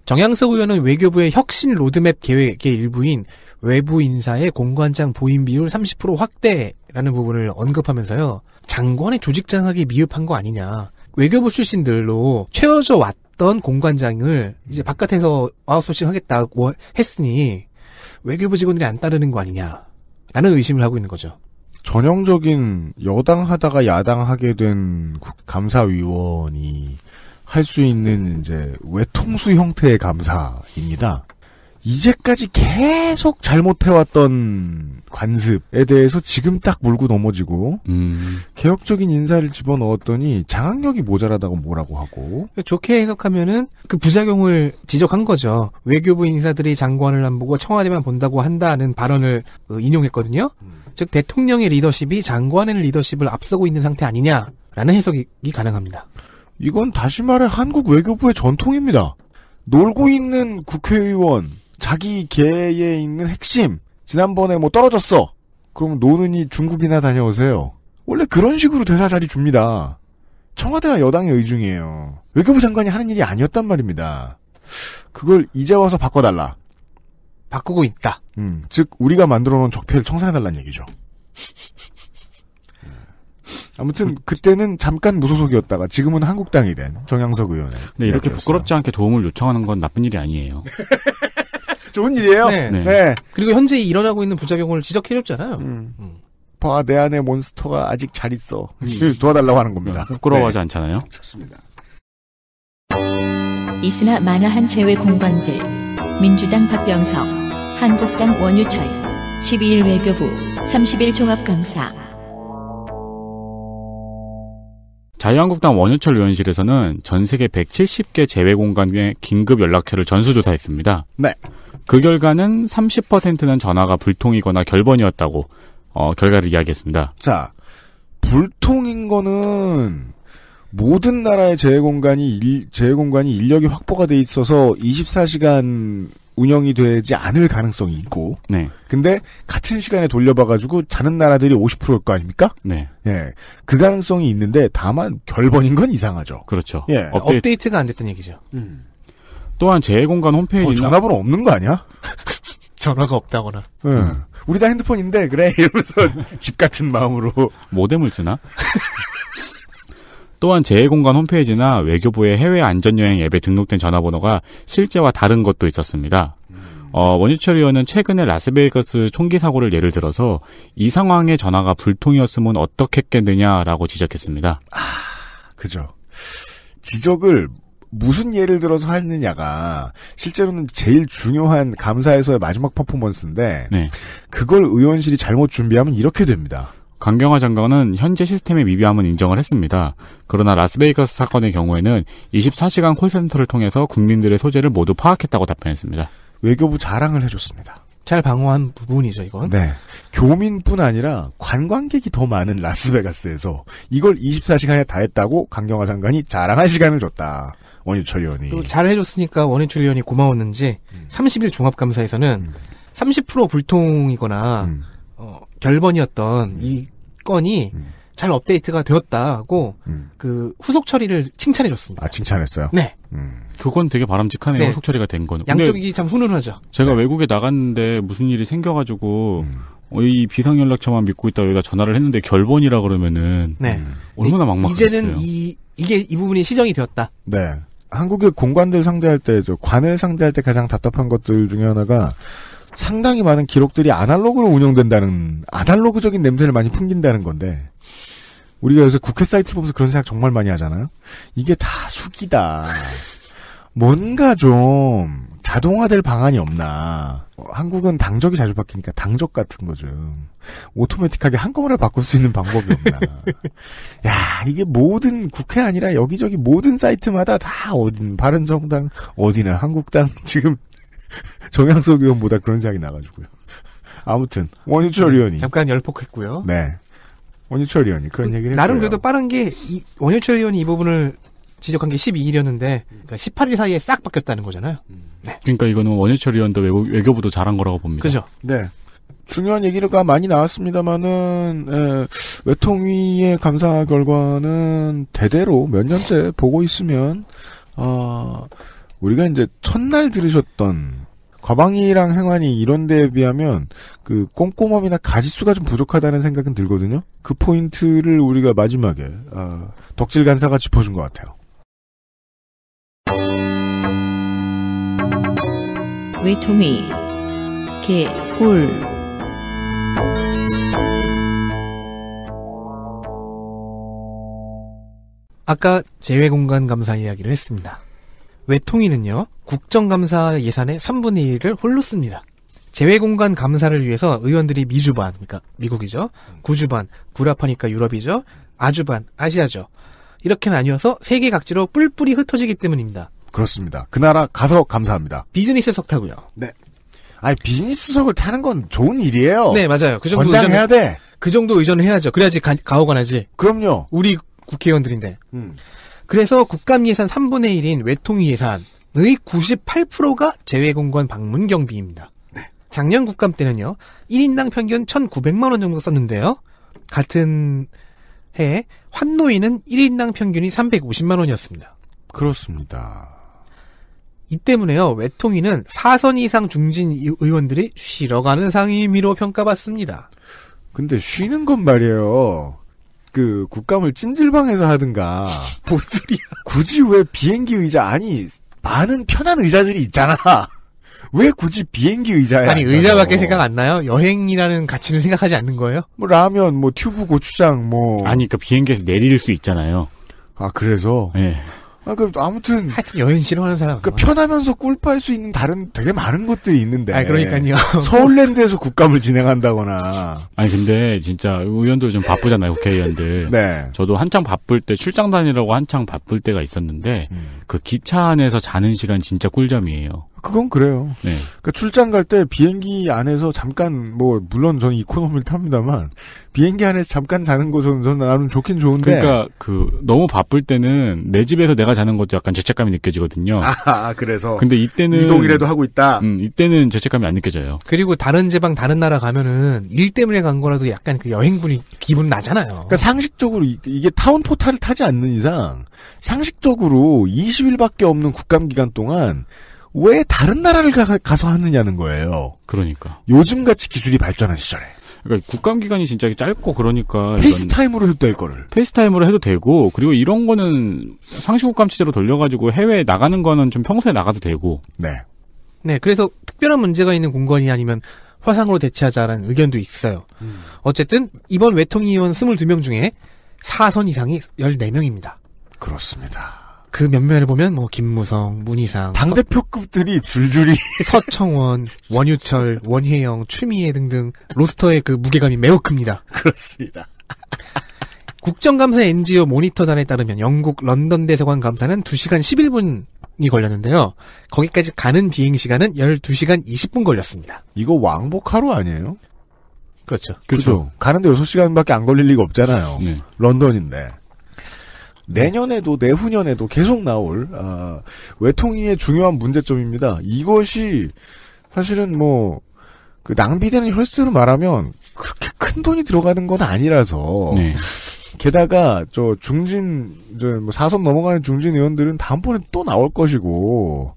정양석 의원은 외교부의 혁신 로드맵 계획의 일부인 외부 인사의 공관장 보임 비율 30% 확대라는 부분을 언급하면서요. 장관의 조직 장악이 미흡한 거 아니냐. 외교부 출신들로 채워져 왔던 공관장을 이제 바깥에서 아웃소싱 하겠다고 했으니 외교부 직원들이 안 따르는 거 아니냐라는 의심을 하고 있는 거죠. 전형적인 여당 하다가 야당 하게 된 감사위원이 할 수 있는 이제 외통수 형태의 감사입니다. 이제까지 계속 잘못해왔던 관습에 대해서 지금 딱 물고 넘어지고 개혁적인 인사를 집어넣었더니 장악력이 모자라다고 뭐라고 하고 좋게 해석하면은 그 부작용을 지적한 거죠. 외교부 인사들이 장관을 안 보고 청와대만 본다고 한다는 발언을 인용했거든요. 즉 대통령의 리더십이 장관의 리더십을 앞서고 있는 상태 아니냐라는 해석이 가능합니다. 이건 다시 말해 한국 외교부의 전통입니다. 놀고 있는 국회의원, 자기 계에 있는 핵심, 지난번에 뭐 떨어졌어. 그럼 노는이 중국이나 다녀오세요. 원래 그런 식으로 대사 자리 줍니다. 청와대가 여당의 의중이에요. 외교부 장관이 하는 일이 아니었단 말입니다. 그걸 이제 와서 바꿔달라. 바꾸고 있다. 즉 우리가 만들어놓은 적폐를 청산해달라는 얘기죠. 아무튼 그때는 잠깐 무소속이었다가 지금은 한국당이 된 정양석 의원의 근데 이렇게 이야기였어요. 부끄럽지 않게 도움을 요청하는 건 나쁜 일이 아니에요. 좋은 일이에요. 네. 네. 그리고 현재 일어나고 있는 부작용을 지적해줬잖아요. 봐, 내 안에 몬스터가 아직 잘 있어. 도와달라고 하는 겁니다. 부끄러워하지 않잖아요. 좋습니다. 있으나 만화한 제외 공관들 민주당 박병석, 한국당 원유철, 12일 외교부, 30일 종합감사. 자유한국당 원유철 의원실에서는 전 세계 170개 재외공간의 긴급 연락처를 전수조사했습니다. 네. 그 결과는 30%는 전화가 불통이거나 결번이었다고 결과를 이야기했습니다. 자, 불통인 거는 모든 나라의 재외공간이 인력이 확보가 돼 있어서 24시간 운영이 되지 않을 가능성이 있고, 네. 근데 같은 시간에 돌려봐가지고 자는 나라들이 50%일 거 아닙니까? 네. 예, 그 가능성이 있는데 다만 결번인 건 이상하죠. 그렇죠. 예, 업데이트가 안 됐다는 얘기죠. 또한 재외공간 홈페이지나 전화번호 없는 거 아니야? 전화가 없다거나. 예. 우리 다 핸드폰인데 그래 이러면서 집 같은 마음으로 모뎀을 쓰나? 또한 재외공간 홈페이지나 외교부의 해외 안전여행 앱에 등록된 전화번호가 실제와 다른 것도 있었습니다. 원유철 의원은 최근에 라스베이거스 총기 사고를 예를 들어서 이 상황에 전화가 불통이었으면 어떻겠느냐라고 지적했습니다. 그죠. 지적을 무슨 예를 들어서 하느냐가 실제로는 제일 중요한 감사에서의 마지막 퍼포먼스인데 네. 그걸 의원실이 잘못 준비하면 이렇게 됩니다. 강경화 장관은 현재 시스템의 미비함은 인정을 했습니다. 그러나 라스베이거스 사건의 경우에는 24시간 콜센터를 통해서 국민들의 소재를 모두 파악했다고 답변했습니다. 외교부 자랑을 해줬습니다. 잘 방어한 부분이죠, 이건. 네. 교민뿐 아니라 관광객이 더 많은 라스베가스에서 이걸 24시간에 다 했다고 강경화 장관이 자랑할 시간을 줬다. 원유철 의원이. 잘 해줬으니까 원유철 의원이 고마웠는지 30일 종합감사에서는 30% 불통이거나 결번이었던 이 건이 잘 업데이트가 되었다고 그 후속 처리를 칭찬해줬습니다. 아, 칭찬했어요? 네. 그건 되게 바람직하네요. 네. 후속 처리가 된 거는. 양쪽이 참 훈훈하죠. 제가 네. 외국에 나갔는데 무슨 일이 생겨가지고 이 비상연락처만 믿고 있다 여기다 전화를 했는데 결번이라 그러면은 네. 얼마나 막막했어요. 이제는 이 부분이 시정이 되었다. 네. 한국의 공관들 상대할 때, 관을 상대할 때 가장 답답한 것들 중에 하나가 상당히 많은 기록들이 아날로그로 운영된다는, 아날로그적인 냄새를 많이 풍긴다는 건데, 우리가 요새 국회 사이트를 보면서 그런 생각 정말 많이 하잖아요? 이게 다 수기다. 뭔가 좀 자동화될 방안이 없나. 한국은 당적이 자주 바뀌니까 당적 같은 거 좀 오토매틱하게 한꺼번에 바꿀 수 있는 방법이 없나. 야, 이게 모든 국회 아니라 여기저기 모든 사이트마다 다 어딘 바른정당, 어디는 한국당 지금 정양석 의원보다 그런 생각이 나가지고요. 아무튼 원유철 의원이 잠깐 열폭했고요. 네. 원유철 의원이 그런 얘기를 나름 했어요. 그래도 빠른 게 원유철 의원이 이 부분을 지적한 게 12일이었는데 그러니까 18일 사이에 싹 바뀌었다는 거잖아요. 네. 그러니까 이거는 원유철 의원도 외교부도 잘한 거라고 봅니다. 그죠? 네. 중요한 얘기가 많이 나왔습니다만은 외통위의 감사 결과는 대대로 몇 년째 보고 있으면 우리가 이제 첫날 들으셨던 과방위랑 행안위 이런 데에 비하면 그 꼼꼼함이나 가지수가 좀 부족하다는 생각은 들거든요. 그 포인트를 우리가 마지막에 덕질 간사가 짚어준 것 같아요. 외통위 개홀 아까 재외공간 감사 이야기를 했습니다. 외통위는요, 국정감사 예산의 3분의 1을 홀로 씁니다. 재외공간 감사를 위해서 의원들이 미주반, 그러니까 미국이죠. 구주반, 구라파니까 유럽이죠. 아주반, 아시아죠. 이렇게 나뉘어서 세계 각지로 뿔뿔이 흩어지기 때문입니다. 그렇습니다. 그 나라 가서 감사합니다. 비즈니스석 타고요. 네. 아니, 비즈니스석을 타는 건 좋은 일이에요. 네, 맞아요. 그 정도 권장해야 돼. 그 정도 의존을 해야죠. 그래야지 가오가나지. 그럼요. 우리 국회의원들인데. 그래서 국감 예산 3분의 1인 외통위 예산의 98%가 재외공간 방문 경비입니다. 네. 작년 국감 때는요, 1인당 평균 1,900만 원 정도 썼는데요. 같은 해에 환노위는 1인당 평균이 350만 원이었습니다. 그렇습니다. 이 때문에요, 외통위는 4선 이상 중진 의원들이 쉬러가는 상임위로 평가받습니다. 근데 쉬는 건 말이에요. 그 국감을 찜질방에서 하든가. 뭔 소리야. 굳이 왜 비행기 의자, 아니 많은 편한 의자들이 있잖아. 왜 굳이 비행기 의자에 아니, 앉아서. 의자밖에 생각 안 나요? 여행이라는 가치는 생각하지 않는 거예요? 뭐 라면, 뭐 튜브 고추장, 뭐. 아니, 그 비행기에서 내릴 수 있잖아요. 아, 그래서. 예. 아, 그 아무튼 하여튼 여행 싫어하는 사람. 그 편하면서 꿀빨 수 있는 다른 되게 많은 것들이 있는데. 아, 그러니까요. 서울랜드에서 국감을 진행한다거나. 아니, 근데 진짜 의원들 좀 바쁘잖아요, 국회의원들. 네. 저도 한창 바쁠 때, 출장 다니라고 한창 바쁠 때가 있었는데, 그 기차 안에서 자는 시간 진짜 꿀잠이에요. 그건 그래요. 네. 그러니까 출장 갈 때 비행기 안에서 잠깐, 뭐 물론 저는 이코노미를 탑니다만 비행기 안에서 잠깐 자는 거 저는 나는 좋긴 좋은데. 그러니까 너무 바쁠 때는 내 집에서 내가 자는 것도 약간 죄책감이 느껴지거든요. 아, 그래서. 근데 이때는 이동이라도 하고 있다. 이때는 죄책감이 안 느껴져요. 그리고 다른 지방, 다른 나라 가면은 일 때문에 간 거라도 약간 그 여행분이 기분 나잖아요. 그러니까 상식적으로 이게 타운 포탈을 타지 않는 이상 상식적으로 20일밖에 없는 국감 기간 동안 왜 다른 나라를 가서 하느냐는 거예요. 그러니까. 요즘같이 기술이 발전한 시절에. 그러니까 국감 기간이 진짜 짧고 그러니까 페이스타임으로 해도 될 거를. 페이스타임으로 해도 되고, 그리고 이런 거는 상시 국감 취재로 돌려가지고 해외에 나가는 거는 좀 평소에 나가도 되고. 네. 네, 그래서 특별한 문제가 있는 공건이 아니면 화상으로 대체하자라는 의견도 있어요. 어쨌든 이번 외통위 의원 22명 중에 4선 이상이 14명입니다. 그렇습니다. 그 면면을 보면 뭐 김무성, 문희상, 당대표급들이 줄줄이 서청원, 원유철, 원혜영, 추미애 등등 로스터의 그 무게감이 매우 큽니다. 그렇습니다. 국정감사 NGO 모니터단에 따르면 영국 런던 대사관 감사는 2시간 11분이 걸렸는데요. 거기까지 가는 비행시간은 12시간 20분 걸렸습니다. 이거 왕복 하루 아니에요? 그렇죠. 그렇죠. 가는데 6시간밖에 안 걸릴 리가 없잖아요. 네. 런던인데. 내년에도 내후년에도 계속 나올 외통위의 중요한 문제점입니다. 이것이 사실은 뭐 그 낭비되는 혈세로 말하면 그렇게 큰 돈이 들어가는 건 아니라서. 네. 게다가 저 중진 뭐 4선 넘어가는 중진 의원들은 다음번에 또 나올 것이고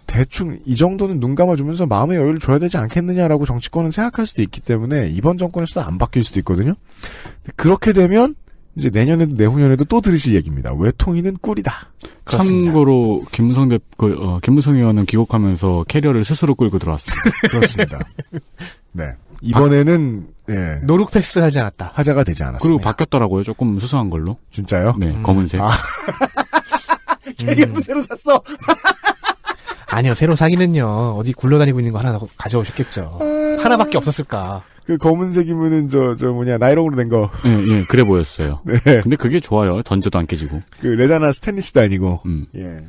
대충 이 정도는 눈 감아주면서 마음의 여유를 줘야 되지 않겠느냐라고 정치권은 생각할 수도 있기 때문에 이번 정권에서도 안 바뀔 수도 있거든요. 그렇게 되면 이제 내년에도 내후년에도 또 들으실 얘기입니다. 외통위는 꿀이다. 그렇습니다. 참고로 김무성 의원은 귀국하면서 캐리어를 스스로 끌고 들어왔습니다. 그렇습니다. 네. 이번에는 예, 노룩 패스 하지 않았다. 하자가 되지 않았습니다. 그리고 바뀌었더라고요. 조금 수수한 걸로. 진짜요? 네, 검은색. 캐리어도 새로 샀어. 아니요, 새로 사기는요. 어디 굴러다니고 있는 거 하나 가져오셨겠죠. 하나밖에 없었을까. 그 검은색이면은 나이롱으로 된 거. 예, 그래 보였어요. 네. 근데 그게 좋아요. 던져도 안 깨지고. 그 레자나 스테인리스도 아니고. 예.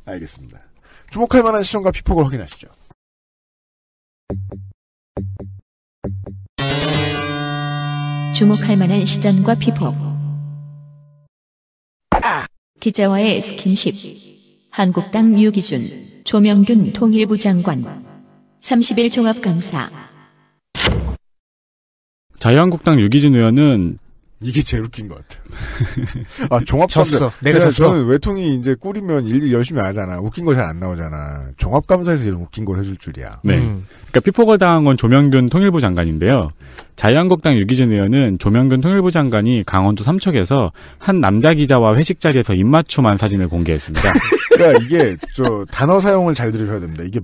알겠습니다. 주목할 만한 시선과 피폭을 확인하시죠. 주목할 만한 시전과 피폭. 기자와의 스킨십. 한국당 유기준, 조명균 통일부 장관. 30일 종합감사. 자유한국당 유기준 의원은 이게 제일 웃긴 것 같아. 종합감사. 졌어. 내가 졌어. 저는 외통이 이제 꿀이면 일 열심히 하잖아. 웃긴 거 잘 안 나오잖아. 종합감사에서 이런 웃긴 걸 해줄 줄이야. 네. 그러니까 피폭을 당한 건 조명균 통일부 장관인데요. 자유한국당 유기준 의원은 조명균 통일부 장관이 강원도 삼척에서 한 남자 기자와 회식 자리에서 입맞춤한 사진을 공개했습니다. 그러니까 이게 단어 사용을 잘 들으셔야 됩니다. 이게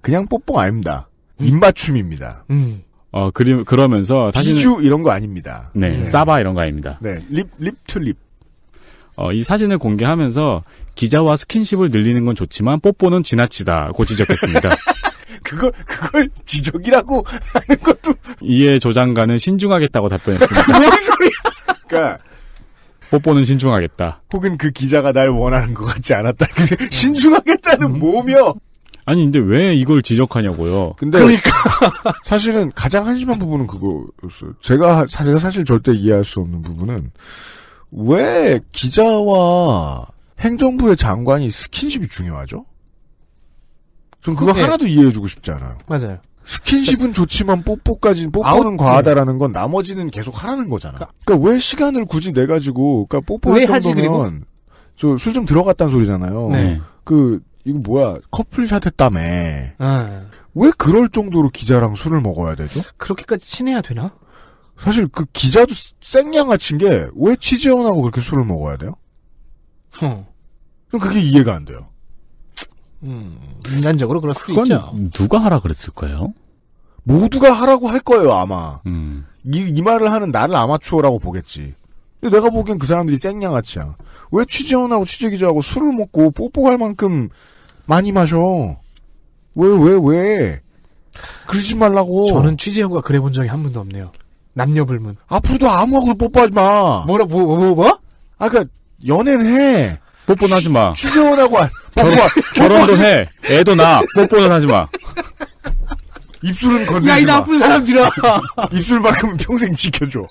그냥 뽀뽀가 아닙니다. 입맞춤입니다. 그러면서 사진을 비주 이런 거 아닙니다. 네, 사바 이런 거 아닙니다. 네, 립 투 립. 이 사진을 공개하면서 기자와 스킨십을 늘리는 건 좋지만 뽀뽀는 지나치다고 지적했습니다. 그걸 지적이라고 하는 것도. 이에 조장관은 신중하겠다고 답변했습니다. 뭔 소리야? 그러니까 뽀뽀는 신중하겠다. 혹은 그 기자가 날 원하는 것 같지 않았다. 신중하겠다는 뭐며? 아니 근데 왜 이걸 지적하냐고요. 근데 그러니까 사실은 가장 한심한 부분은 그거였어요. 제가 사실 절대 이해할 수 없는 부분은 왜 기자와 행정부의 장관이 스킨십이 중요하죠? 전 그거 그게- 하나도 이해해주고 싶지 않아요. 맞아요. 스킨십은 좋지만 뽀뽀는 과하다라는 건 나머지는 계속 하라는 거잖아. 그러니까 왜 시간을 굳이 내 가지고 그러니까 뽀뽀할 왜 하지, 정도면 저 술 좀 들어갔다는 소리잖아요. 네. 이거 뭐야 커플샷 했다며. 아, 왜 그럴 정도로 기자랑 술을 먹어야 되죠? 그렇게까지 친해야 되나? 사실 그 기자도 생양아친 게 왜 취재원하고 그렇게 술을 먹어야 돼요? 전 그게 이해가 안 돼요. 인간적으로 그럴 수도 그건 있죠. 누가 하라 그랬을까요? 모두가 하라고 할 거예요 아마. 음. 이 말을 하는 나를 아마추어라고 보겠지. 근데 내가 보기엔 그 사람들이 생양아치야. 왜 취재원하고 취재기자하고 술을 먹고 뽀뽀할 만큼 많이 마셔? 왜? 그러지 말라고. 저는 취재원과 그래 본 적이 한 번도 없네요. 남녀 불문. 앞으로도 아무하고 뽀뽀하지 마. 뭐? 그러니까 연애는 해. 뽀뽀는 하지 마. 취재원하고 결혼도 해. 애도 낳아. 뽀뽀는 하지 마. 입술은 건들지 야, 이 마. 나쁜 사람들아! 입술만큼은 평생 지켜줘.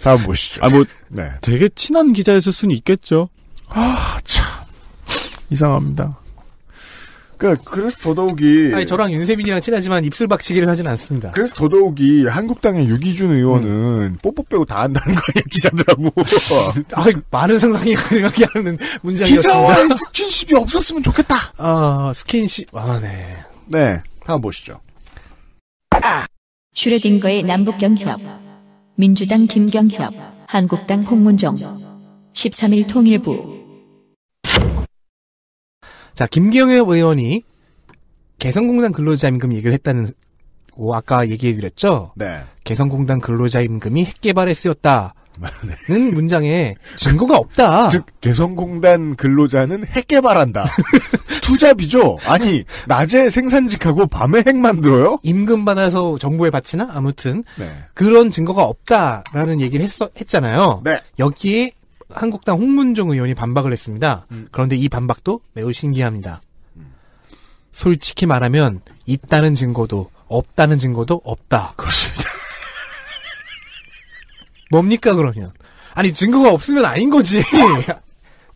다음 보시죠. 네. 되게 친한 기자였을 수는 있겠죠. 참. 이상합니다. 그래서 더더욱이. 아니, 저랑 윤세민이랑 친하지만 입술 박치기를 하진 않습니다. 그래서 더더욱이 한국당의 유기준 의원은 뽀뽀 빼고 다 한다는 거 아니야, 기자들하고. 많은 상상이 가능하게 하는 문장이었습니다. 기자와의 스킨십이 없었으면 좋겠다. 스킨십, 네. 네. 다음 보시죠. 슈레딩거의 남북경협, 민주당 김경협, 한국당 홍문종, 13일 통일부. 자, 김경협 의원이 개성공단 근로자임금 얘기를 했다는, 아까 얘기해드렸죠? 네. 개성공단 근로자임금이 핵개발에 쓰였다는 문장에 증거가 없다. 즉, 개성공단 근로자는 핵 개발한다. 투잡이죠? 아니, 낮에 생산직하고 밤에 핵 만들어요? 임금 받아서 정부에 바치나? 아무튼 네. 그런 증거가 없다라는 얘기를 했잖아요. 네. 여기에 한국당 홍문종 의원이 반박을 했습니다. 그런데 이 반박도 매우 신기합니다. 솔직히 말하면 있다는 증거도 없다는 증거도 없다. 그렇습니다. 뭡니까 그러면? 아니 증거가 없으면 아닌 거지.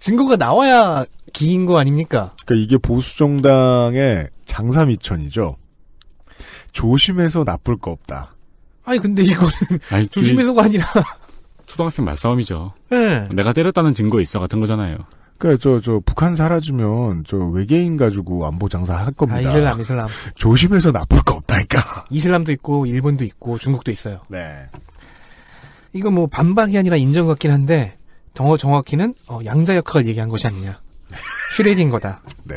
증거가 나와야 기인 거 아닙니까? 그러니까 이게 보수정당의 장사미천이죠. 조심해서 나쁠 거 없다. 아니 근데 이거는 아니, 조심해서가 아니라 초등학생 말싸움이죠. 네. 내가 때렸다는 증거 있어 같은 거잖아요. 그러니까 저 북한 사라지면 저 외계인 가지고 안보 장사 할 겁니다. 이슬람. 조심해서 나쁠 거 없다니까. 이슬람도 있고 일본도 있고 중국도 있어요. 네. 이거 뭐 반박이 아니라 인정 같긴 한데 정확히는 양자역학을 얘기한 것이 아니냐. 슈레딩거다. 네.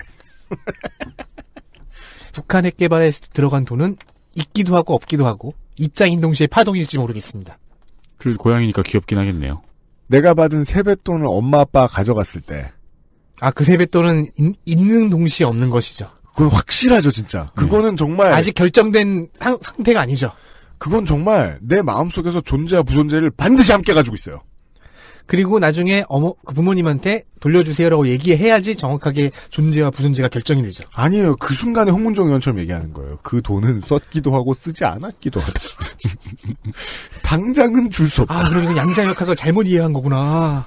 북한 핵 개발에 들어간 돈은 있기도 하고 없기도 하고 입장인 동시에 파동일지 모르겠습니다. 그 고양이니까 귀엽긴 하겠네요. 내가 받은 세뱃돈을 엄마 아빠가 가져갔을 때 그 세뱃돈은 있는 동시에 없는 것이죠. 그건 확실하죠 진짜. 그거는 정말 아직 결정된 상태가 아니죠. 그건 정말 내 마음속에서 존재와 부존재를 반드시 함께 가지고 있어요. 그리고 나중에 그 부모님한테 돌려주세요라고 얘기해야지 정확하게 존재와 부존재가 결정이 되죠. 아니에요. 그 순간에 홍문종 의원처럼 얘기하는 거예요. 그 돈은 썼기도 하고 쓰지 않았기도 하다. 당장은 줄 수 없다. 그럼 이건 양자역학을 잘못 이해한 거구나.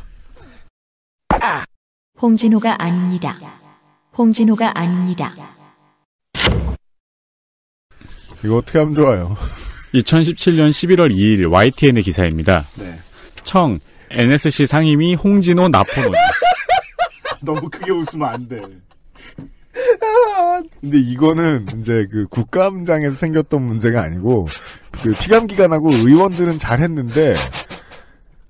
홍진호가 아닙니다. 홍진호가 아닙니다. 이거 어떻게 하면 좋아요? 2017년 11월 2일 YTN의 기사입니다. 네. 청 NSC 상임위 홍진호 납포논. 너무 크게 웃으면 안 돼. 근데 이거는 이제 그 국감장에서 생겼던 문제가 아니고 그 피감기관하고 의원들은 잘했는데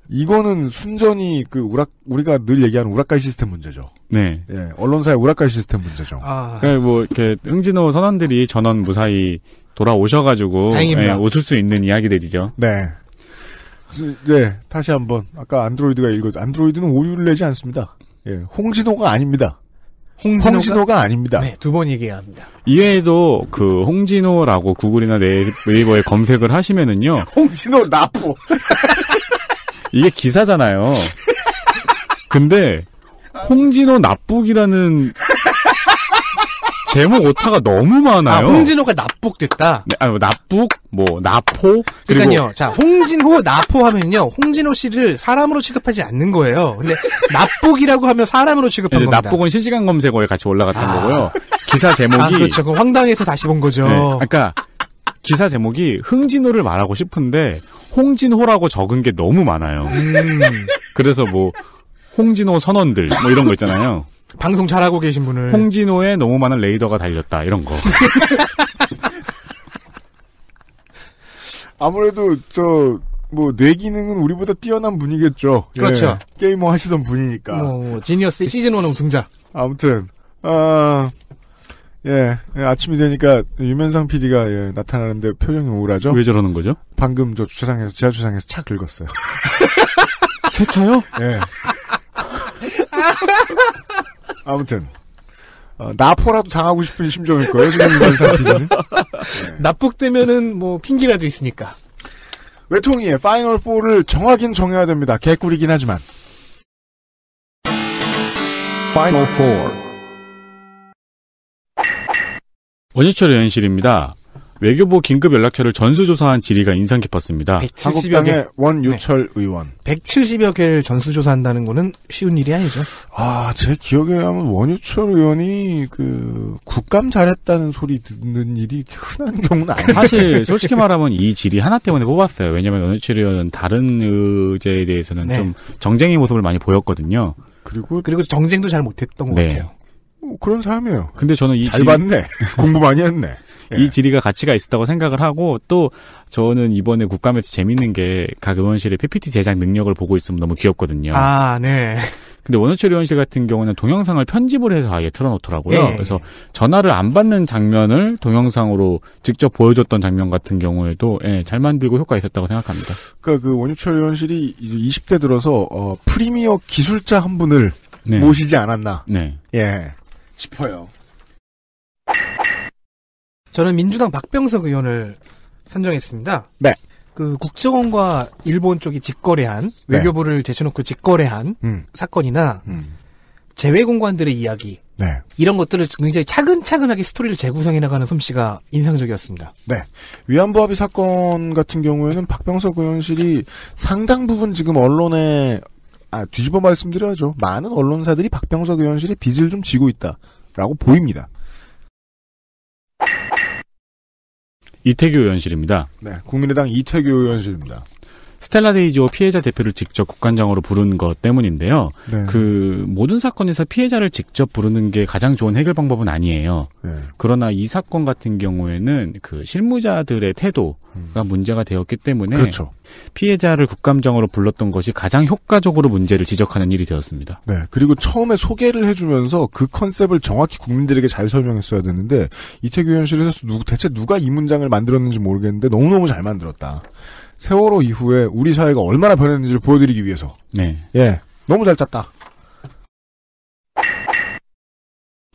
이거는 순전히 그 우리가 늘 얘기하는 우라카이 시스템 문제죠. 네. 예, 언론사의 우라카이 시스템 문제죠. 뭐 이렇게 흥진호 선원들이 전원 무사히 돌아오셔가지고 다행입니다. 웃을 수 있는 이야기들이죠. 네. 네, 다시 한번. 아까 안드로이드가 안드로이드는 오류를 내지 않습니다. 예, 홍진호가 아닙니다. 홍진호가 아닙니다. 네, 두 번 얘기해야 합니다. 이외에도 그 홍진호라고 구글이나 네이버에 검색을 하시면은요. 홍진호 나포. 이게 기사잖아요. 근데 홍진호 납북이라는 제목 오타가 너무 많아요. 홍진호가 납북됐다. 네, 납북, 나포. 그러니까요. 자, 홍진호, 나포 하면요. 홍진호 씨를 사람으로 취급하지 않는 거예요. 근데 납북이라고 하면 사람으로 취급한 겁니다. 납북은 실시간 검색어에 같이 올라갔던 거고요. 기사 제목이. 그렇죠. 그럼 황당해서 다시 본 거죠. 네, 그러니까 기사 제목이 흥진호를 말하고 싶은데 홍진호라고 적은 게 너무 많아요. 그래서 홍진호 선원들 이런 거 있잖아요. 방송 잘하고 계신 분을. 홍진호에 너무 많은 레이더가 달렸다 이런 거. 아무래도 뇌 기능은 우리보다 뛰어난 분이겠죠. 그렇죠. 예, 게이머 하시던 분이니까. 지니어스 시즌1 우승자. 아무튼 아침이 되니까 유면상 PD가 나타나는데 표정이 우울하죠. 왜 저러는 거죠? 방금 지하 주차장에서 차 긁었어요. 새 차요? 예. 아무튼 나포라도 당하고 싶은 심정일 거예요. 지금 유면상 PD는. 납북되면은 핑계라도 있으니까. 외통위의 파이널 4를 정하긴 정해야 됩니다. 개꿀이긴 하지만. 파이널 4 원유철 의원실입니다. 외교부 긴급 연락처를 전수조사한 질의가 인상 깊었습니다. 170여 한국당의 개. 원유철 의원. 170여 개를 전수조사한다는 거는 쉬운 일이 아니죠. 제 기억에 하면 원유철 의원이 국감 잘했다는 소리 듣는 일이 흔한 경우는 아니에요. 사실 솔직히 말하면 이 질의 하나 때문에 뽑았어요. 왜냐하면 원유철 의원은 다른 의제에 대해서는 좀 정쟁의 모습을 많이 보였거든요. 그리고 정쟁도 잘 못했던 것 같아요. 그런 사람이에요. 근데 저는 잘 봤네. 공부 많이 했네. 이 질의가 가치가 있었다고 생각을 하고 또 저는 이번에 국감에서 재밌는 게 각 의원실의 PPT 제작 능력을 보고 있으면 너무 귀엽거든요. 네. 근데 원유철 의원실 같은 경우는 동영상을 편집을 해서 아예 틀어놓더라고요. 그래서 전화를 안 받는 장면을 동영상으로 직접 보여줬던 장면 같은 경우에도 잘 만들고 효과가 있었다고 생각합니다. 그러니까 원유철 의원실이 이제 20대 들어서 프리미어 기술자 한 분을 모시지 않았나. 네. 싶어요. 저는 민주당 박병석 의원을 선정했습니다. 네. 국정원과 일본 쪽이 직거래한, 외교부를 제쳐놓고 직거래한 사건이나, 재외공관들의 이야기, 이런 것들을 굉장히 차근차근하게 스토리를 재구성해 나가는 솜씨가 인상적이었습니다. 네. 위안부 합의 사건 같은 경우에는 박병석 의원실이 상당 부분 지금 언론에 뒤집어 말씀드려야죠. 많은 언론사들이 박병석 의원실이 빚을 좀 지고 있다라고 보입니다. 이태규 의원실입니다. 네, 국민의당 이태규 의원실입니다. 스텔라 데이지오 피해자 대표를 직접 국감장으로 부른 것 때문인데요. 모든 사건에서 피해자를 직접 부르는 게 가장 좋은 해결 방법은 아니에요. 그러나 이 사건 같은 경우에는 실무자들의 태도가 문제가 되었기 때문에 그렇죠. 피해자를 국감장으로 불렀던 것이 가장 효과적으로 문제를 지적하는 일이 되었습니다. 네, 그리고 처음에 소개를 해주면서 그 컨셉을 정확히 국민들에게 잘 설명했어야 되는데 이태규 의원실에서 대체 누가 이 문장을 만들었는지 모르겠는데 너무너무 잘 만들었다. 세월호 이후에 우리 사회가 얼마나 변했는지를 보여드리기 위해서. 네. 너무 잘 짰다.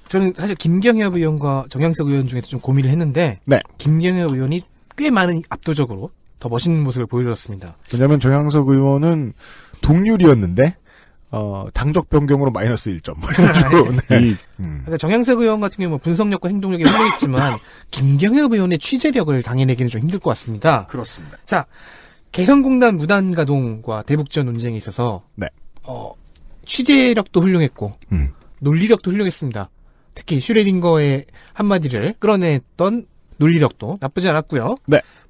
저는 사실 김경엽 의원과 정영석 의원 중에서 좀 고민을 했는데, 김경엽 의원이 꽤 많은 압도적으로 더 멋있는 모습을 보여줬습니다. 왜냐하면 정영석 의원은 동률이었는데, 당적 변경으로 마이너스 1점. 그러니까 정영석 의원 같은 경우는 분석력과 행동력이 훌륭했지만, 김경엽 의원의 취재력을 당해내기는 좀 힘들 것 같습니다. 그렇습니다. 자, 개성공단 무단가동과 대북지원 논쟁에 있어서 취재력도 훌륭했고 논리력도 훌륭했습니다. 특히 슈레딩거의 한마디를 끌어냈던 논리력도 나쁘지 않았고요.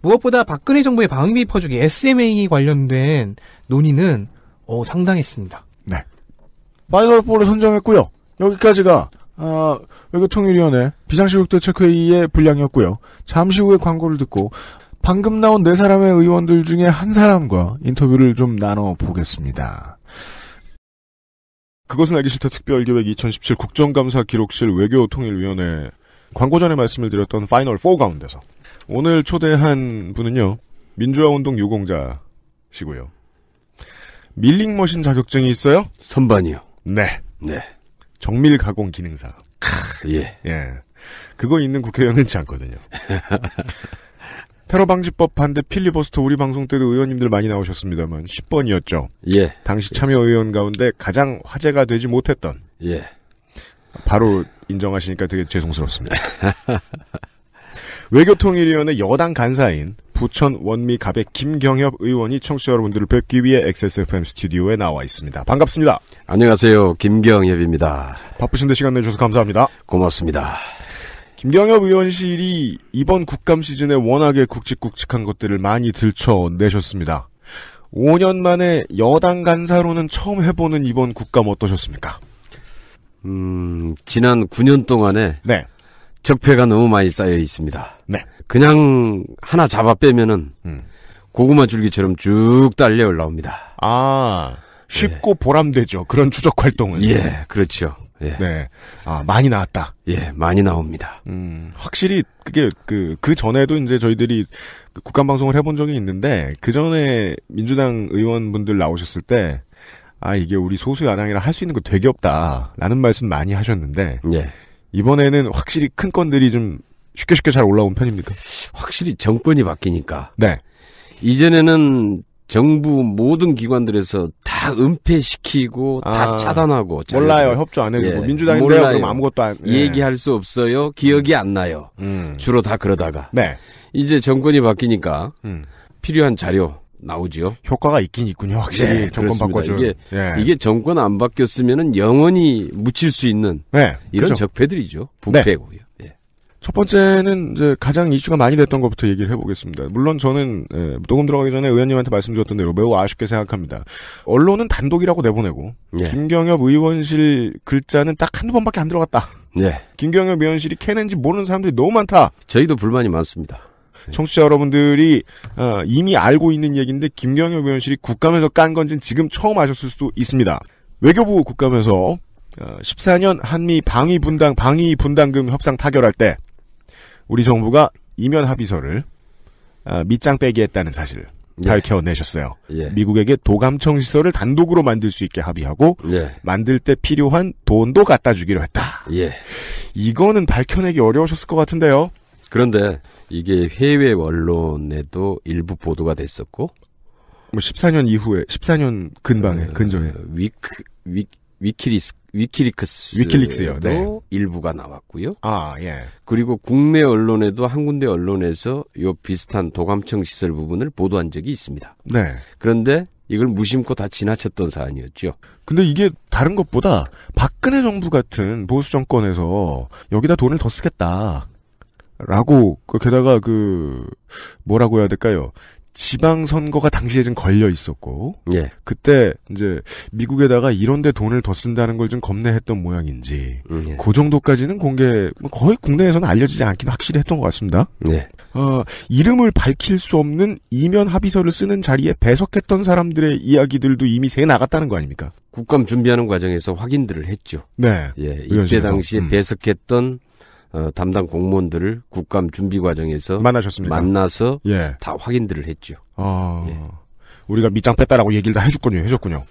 무엇보다 박근혜 정부의 방위비 퍼주기 SMA 관련된 논의는 상당했습니다. 파이널 4를 선정했고요. 여기까지가 외교통일위원회 비상시국대책회의의 분량이었고요. 잠시 후에 광고를 듣고 방금 나온 4사람의 의원들 중에 한 사람과 인터뷰를 좀 나눠보겠습니다. 그것은 알기 싫다 특별기획 2017 국정감사 기록실 외교통일위원회 광고 전에 말씀을 드렸던 파이널 4 가운데서 오늘 초대한 분은요. 민주화운동 유공자시고요. 밀링머신 자격증이 있어요? 선반이요. 네. 네. 정밀 가공 기능사. 예. 예. 그거 있는 국회의원은 있지 않거든요. 테러방지법 반대 필리버스터 우리 방송 때도 의원님들 많이 나오셨습니다만 10번이었죠. 예. 당시 참여의원 가운데 가장 화제가 되지 못했던. 예. 바로 인정하시니까 되게 죄송스럽습니다. 외교통일위원회 여당 간사인 부천 원미 갑의 김경협 의원이 청취자 여러분들을 뵙기 위해 XSFM 스튜디오에 나와 있습니다. 반갑습니다. 안녕하세요. 김경협입니다. 바쁘신데 시간 내주셔서 감사합니다. 고맙습니다. 김경협 의원실이 이번 국감 시즌에 워낙에 굵직굵직한 것들을 많이 들춰내셨습니다. 5년 만에 여당 간사로는 처음 해보는 이번 국감 어떠셨습니까? 지난 9년 동안에 네. 적폐가 너무 많이 쌓여 있습니다. 네. 그냥 하나 잡아 빼면은 고구마 줄기처럼 쭉 딸려 올라옵니다. 아, 쉽고 보람되죠. 그런 추적 활동은. 예, 그렇죠. 예. 네. 아, 많이 나왔다. 예, 많이 나옵니다. 확실히 그게 그 전에도 이제 저희들이 국감 방송을 해본 적이 있는데 그 전에 민주당 의원분들 나오셨을 때 아, 이게 우리 소수 야당이라 할 수 있는 거 되게 없다라는 말씀 많이 하셨는데 예. 이번에는 확실히 큰 건들이 좀 쉽게 잘 올라온 편입니까? 확실히 정권이 바뀌니까. 네. 이전에는 정부 모든 기관들에서 다 은폐시키고 다 차단하고 몰라요. 협조 안 해주고. 예, 민주당인데요. 몰라요. 그럼 아무것도 안. 예. 얘기할 수 없어요. 기억이 안 나요. 주로 다 그러다가. 네. 이제 정권이 바뀌니까 필요한 자료 나오지요. 효과가 있긴 있군요. 확실히 네, 정권 그렇습니다. 바꿔줄. 이게 정권 안 바뀌었으면은 영원히 묻힐 수 있는 네, 이런 그죠. 적폐들이죠. 부패고요. 예. 첫 번째는 이제 가장 이슈가 많이 됐던 것부터 얘기를 해보겠습니다. 물론 저는 녹음 들어가기 전에 의원님한테 말씀드렸던 대로 매우 아쉽게 생각합니다. 언론은 단독이라고 내보내고 예. 김경협 의원실 글자는 딱 한두 번밖에 안 들어갔다. 네. 김경협 의원실이 캐낸지 모르는 사람들이 너무 많다. 저희도 불만이 많습니다. 청취자 여러분들이 이미 알고 있는 얘기인데 김경협 의원실이 국감에서 깐 건지는 지금 처음 아셨을 수도 있습니다. 외교부 국감에서 14년 한미 방위 분담금 협상 타결할 때 우리 정부가 이면 합의서를 밑장 빼기 했다는 사실을 밝혀내셨어요. 예. 미국에게 도감청 시설을 단독으로 만들 수 있게 합의하고 예. 만들 때 필요한 돈도 갖다 주기로 했다. 예. 이거는 밝혀내기 어려우셨을 것 같은데요. 그런데 이게 해외 언론에도 일부 보도가 됐었고, 뭐 14년 이후에 14년 근저에 위키리크스요. 네. 일부가 나왔고요. 아, 예. 그리고 국내 언론에도 한 군데 언론에서 요 비슷한 도감청 시설 부분을 보도한 적이 있습니다. 네. 그런데 이걸 무심코 다 지나쳤던 사안이었죠. 근데 이게 다른 것보다 박근혜 정부 같은 보수 정권에서 여기다 돈을 더 쓰겠다. 라고, 게다가 뭐라고 해야 될까요? 지방선거가 당시에 좀 걸려 있었고, 예. 그때, 이제, 미국에다가 이런데 돈을 더 쓴다는 걸 좀 겁내했던 모양인지, 예. 그 정도까지는 거의 국내에서는 알려지지 않긴 확실히 했던 것 같습니다. 예. 이름을 밝힐 수 없는 이면 합의서를 쓰는 자리에 배석했던 사람들의 이야기들도 이미 새 나갔다는 거 아닙니까? 국감 준비하는 과정에서 확인들을 했죠. 네. 예. 이때 의원실에서. 당시에 배석했던 담당 공무원들을 국감 준비 과정에서 만나셨습니까? 만나서 예. 다 확인들을 했죠. 예. 우리가 밑장 뺐다라고 얘기를 다 해줬군요.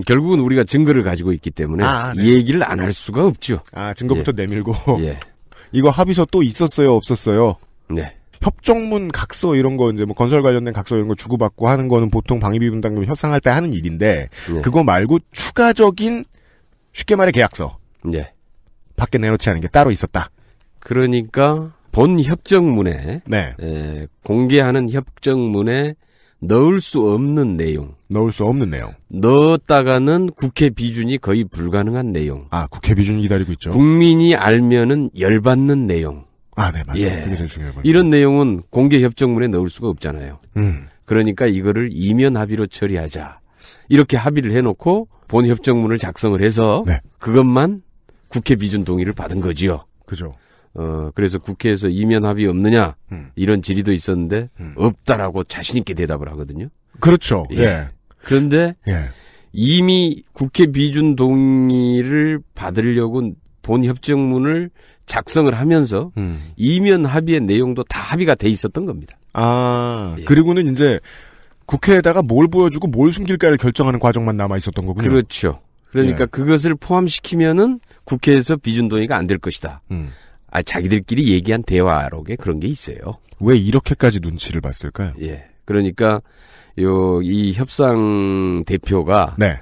결국은 우리가 증거를 가지고 있기 때문에 네. 이 얘기를 안 할 수가 없죠. 증거부터 내밀고. 예. 이거 합의서 또 있었어요, 없었어요? 네. 협정문 각서 이런 거 이제 뭐 건설 관련된 각서 이런 거 주고받고 하는 거는 보통 방위비 분담금 협상할 때 하는 일인데 그거 말고 추가적인 쉽게 말해 계약서. 네. 밖에 내놓지 않은 게 따로 있었다. 그러니까 본 협정문에 네. 공개하는 협정문에 넣을 수 없는 내용. 넣었다가는 국회 비준이 거의 불가능한 내용. 국회 비준이 기다리고 있죠. 국민이 알면은 열받는 내용. 네, 맞습니다. 예. 그게 제일 중요해요. 이런 내용은 공개 협정문에 넣을 수가 없잖아요. 그러니까 이거를 이면 합의로 처리하자. 이렇게 합의를 해놓고 본 협정문을 작성을 해서 그것만 국회 비준 동의를 받은 거지요. 그죠. 그래서 국회에서 이면 합의 없느냐 이런 질의도 있었는데 없다라고 자신 있게 대답을 하거든요. 그렇죠. 예. 그런데 이미 국회 비준 동의를 받으려고 본 협정문을 작성을 하면서 이면 합의의 내용도 다 합의가 돼 있었던 겁니다. 그리고는 이제 국회에다가 뭘 보여주고 뭘 숨길까를 결정하는 과정만 남아 있었던 거군요. 그렇죠. 그러니까 그것을 포함시키면은 국회에서 비준 동의가 안 될 것이다. 자기들끼리 얘기한 대화록에 그런 게 있어요. 왜 이렇게까지 눈치를 봤을까요? 예. 그러니까 이 협상 대표가 네.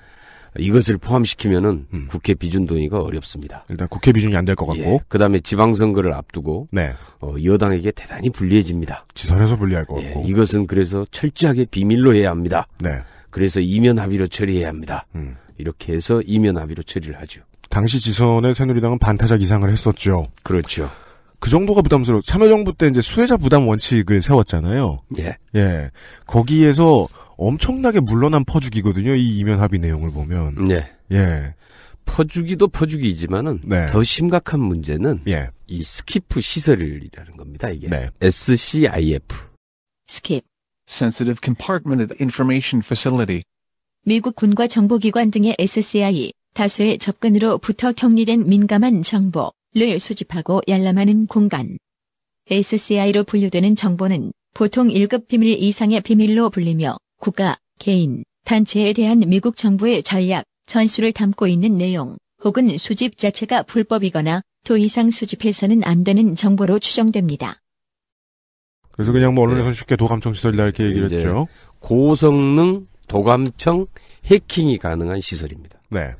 이것을 포함시키면은 국회 비준 동의가 어렵습니다. 일단 국회 비준이 안 될 것 같고. 예. 그다음에 지방선거를 앞두고 네. 여당에게 대단히 불리해집니다. 지선에서 불리할 것 예. 같고. 이것은 그래서 철저하게 비밀로 해야 합니다. 네. 그래서 이면 합의로 처리해야 합니다. 이렇게 해서 이면 합의로 처리를 하죠. 당시 지선의 새누리당은 반타작 이상을 했었죠. 그렇죠. 그 정도가 부담스러워. 참여정부 때 이제 수혜자 부담 원칙을 세웠잖아요. 예. 예. 거기에서 엄청나게 물러난 퍼주기거든요. 이 이면 합의 내용을 보면. 예. 예. 퍼주기도 퍼주기이지만은 네. 더 심각한 문제는 예. 이 스키프 시설이라는 겁니다. 이게 네. SCIF. 스킵. Sensitive Compartmented Information Facility. 미국 군과 정보기관 등의 SCI, 다수의 접근으로부터 격리된 민감한 정보를 수집하고 열람하는 공간. SCI로 분류되는 정보는 보통 1급 비밀 이상의 비밀로 불리며 국가, 개인, 단체에 대한 미국 정부의 전략, 전술을 담고 있는 내용, 혹은 수집 자체가 불법이거나 더 이상 수집해서는 안 되는 정보로 추정됩니다. 그래서 그냥 뭐 언론에서는 쉽게 도감청 시설이다 이렇게 얘기를 했죠. 고성능 도감청 해킹이 가능한 시설입니다. 네.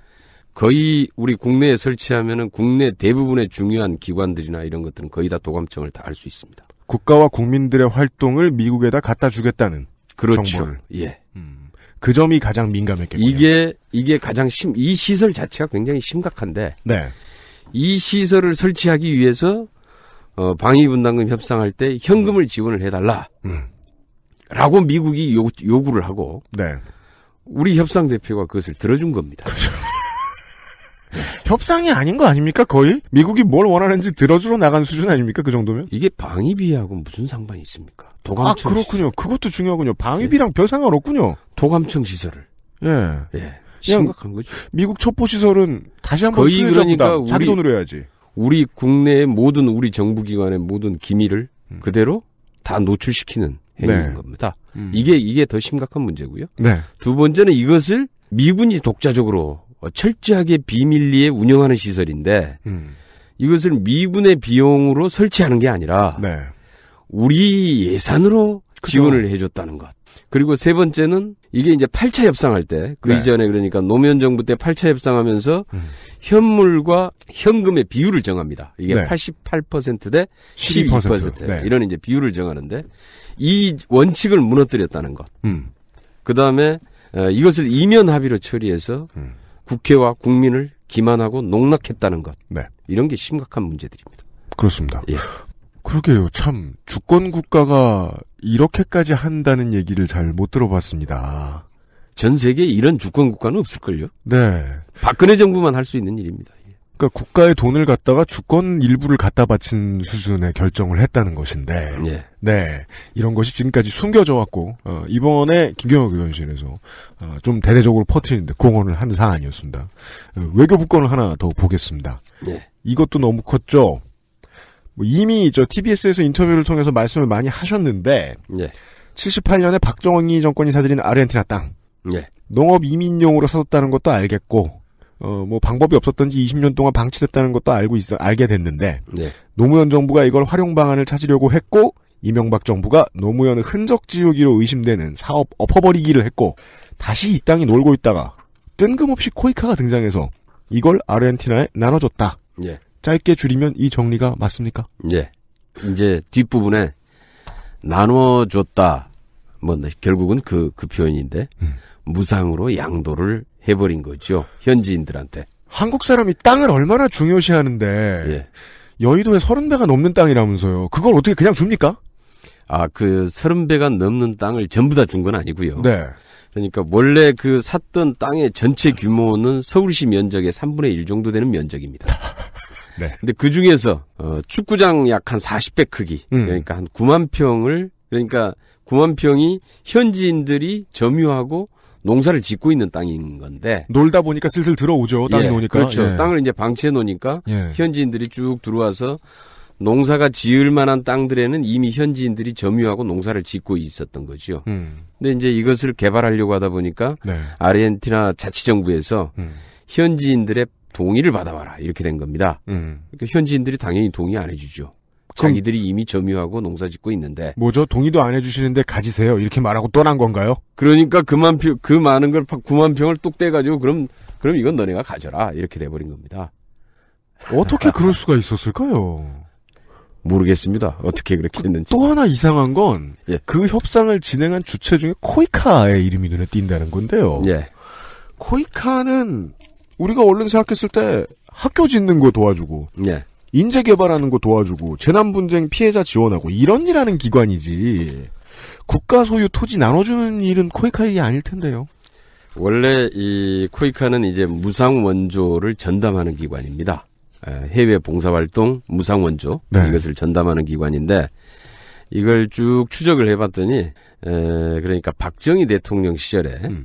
거의 우리 국내에 설치하면은 국내 대부분의 중요한 기관들이나 이런 것들은 거의 다 도감청을 다 할 수 있습니다. 국가와 국민들의 활동을 미국에다 갖다 주겠다는 그렇죠. 정보를. 예. 그 점이 가장 민감했겠군요. 이게 가장 이 시설 자체가 굉장히 심각한데 네. 이 시설을 설치하기 위해서 방위분담금 협상할 때 현금을 지원을 해달라. 라고 미국이 요구를 하고 네. 우리 협상 대표가 그것을 들어준 겁니다. 협상이 아닌 거 아닙니까 거의? 미국이 뭘 원하는지 들어주러 나간 수준 아닙니까 그 정도면? 이게 방위비하고 무슨 상관이 있습니까? 도감청 그렇군요. 시설. 그것도 중요하군요. 방위비랑 별 상관없군요. 도감청 시설을. 예. 예. 심각한 거죠. 미국 첩보시설은 다시 한번 거의 그러니까 자기 돈으로 해야지. 우리 국내의 모든 우리 정부기관의 모든 기밀을 그대로 다 노출시키는 행위인 네. 겁니다. 이게 더 심각한 문제고요. 네. 두 번째는 이것을 미군이 독자적으로 철저하게 비밀리에 운영하는 시설인데 이것을 미군의 비용으로 설치하는 게 아니라 네. 우리 예산으로 지원을 해줬다는 것. 그리고 세 번째는 이게 이제 8차 협상할 때 그 네. 이전에 그러니까 노무현 정부 때 8차 협상하면서 현물과 현금의 비율을 정합니다. 이게 네. 88% 대 12%. 12%. 네. 이런 이제 비율을 정하는데 이 원칙을 무너뜨렸다는 것. 그 다음에 이것을 이면 합의로 처리해서 국회와 국민을 기만하고 농락했다는 것. 네. 이런 게 심각한 문제들입니다. 그렇습니다. 예. 그러게요. 참 주권 국가가 이렇게까지 한다는 얘기를 잘 못 들어봤습니다. 전 세계에 이런 주권 국가는 없을걸요? 네. 박근혜 정부만 할 수 있는 일입니다. 그러니까 국가의 돈을 갖다가 주권 일부를 갖다 바친 수준의 결정을 했다는 것인데, 예. 네, 이런 것이 지금까지 숨겨져 왔고 이번에 김경혁 의원실에서 좀 대대적으로 퍼뜨리는데 공헌을 한 사안이었습니다. 외교부 건을 하나 더 보겠습니다. 예. 이것도 너무 컸죠. 뭐 이미 TBS에서 인터뷰를 통해서 말씀을 많이 하셨는데, 예. 78년에 박정희 정권이 사들인 아르헨티나 땅, 예. 농업 이민용으로 사뒀다는 것도 알겠고. 뭐 방법이 없었던지 20년 동안 방치됐다는 것도 알게 됐는데 예. 노무현 정부가 이걸 활용 방안을 찾으려고 했고 이명박 정부가 노무현의 흔적 지우기로 의심되는 사업 엎어버리기를 했고 다시 이 땅이 놀고 있다가 뜬금없이 코이카가 등장해서 이걸 아르헨티나에 나눠줬다. 예. 짧게 줄이면 이 정리가 맞습니까? 예. 이제 뒷부분에 나눠줬다. 뭐 결국은 그 표현인데 무상으로 양도를 해버린 거죠. 현지인들한테. 한국 사람이 땅을 얼마나 중요시하는데 예. 여의도에 30배가 넘는 땅이라면서요. 그걸 어떻게 그냥 줍니까? 그 30배가 넘는 땅을 전부 다 준 건 아니고요. 네. 그러니까 원래 그 샀던 땅의 전체 규모는 서울시 면적의 3분의 1 정도 되는 면적입니다. 네. 근데 그 중에서 축구장 약 한 40배 크기, 그러니까 한 9만 평을 그러니까 9만 평이 현지인들이 점유하고 농사를 짓고 있는 땅인 건데 놀다 보니까 슬슬 들어오죠. 땅이 예, 노니까. 그렇죠. 예. 땅을 이제 방치해 놓으니까 예. 현지인들이 쭉 들어와서 농사가 지을 만한 땅들에는 이미 현지인들이 점유하고 농사를 짓고 있었던 거죠. 근데 이제 이것을 개발하려고 하다 보니까 네. 아르헨티나 자치정부에서 현지인들의 동의를 받아와라 이렇게 된 겁니다. 그러니까 현지인들이 당연히 동의 안 해주죠. 자기들이 이미 점유하고 농사 짓고 있는데. 뭐죠? 동의도 안 해주시는데 가지세요. 이렇게 말하고 떠난 건가요? 그러니까 그 많은 걸 9만 평을 뚝 떼가지고 그럼 이건 너네가 가져라 이렇게 돼버린 겁니다. 어떻게 그럴 수가 있었을까요? 모르겠습니다. 어떻게 그렇게 했는지. 또 하나 이상한 건 그 예. 협상을 진행한 주체 중에 코이카의 이름이 눈에 띈다는 건데요. 예. 코이카는 우리가 얼른 생각했을 때 학교 짓는 거 도와주고 예. 인재 개발하는 거 도와주고 재난분쟁 피해자 지원하고 이런 일 하는 기관이지 국가 소유 토지 나눠주는 일은 코이카 일이 아닐 텐데요. 원래 이 코이카는 이제 무상원조를 전담하는 기관입니다. 해외 봉사활동 무상원조 네. 이것을 전담하는 기관인데 이걸 쭉 추적을 해봤더니 그러니까 박정희 대통령 시절에는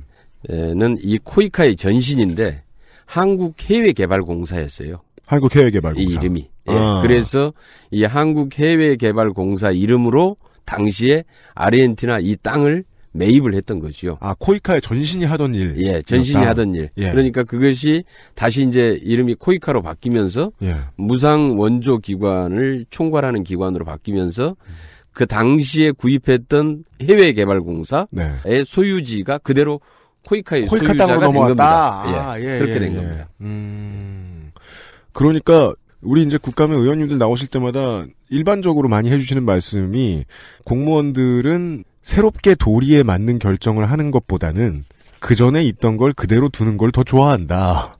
이 코이카의 전신인데 한국해외개발공사였어요. 한국해외개발공사. 이 이름이. 예. 그래서 이 한국해외개발공사 이름으로 당시에 아르헨티나 이 땅을 매입을 했던 거죠. 아, 코이카의 전신이 하던 일. 예, 전신이 하던 일. 예. 그러니까 그것이 다시 이제 이름이 코이카로 바뀌면서 예. 무상 원조 기관을 총괄하는 기관으로 바뀌면서 그 당시에 구입했던 해외개발공사의 네. 소유지가 그대로 코이카의 코이카 소유자가 땅으로 된 넘어왔다. 겁니다. 아, 예, 그렇게 된 겁니다. 그러니까 우리 이제 국감에 의원님들 나오실 때마다 일반적으로 많이 해주시는 말씀이 공무원들은 새롭게 도리에 맞는 결정을 하는 것보다는 그 전에 있던 걸 그대로 두는 걸 더 좋아한다.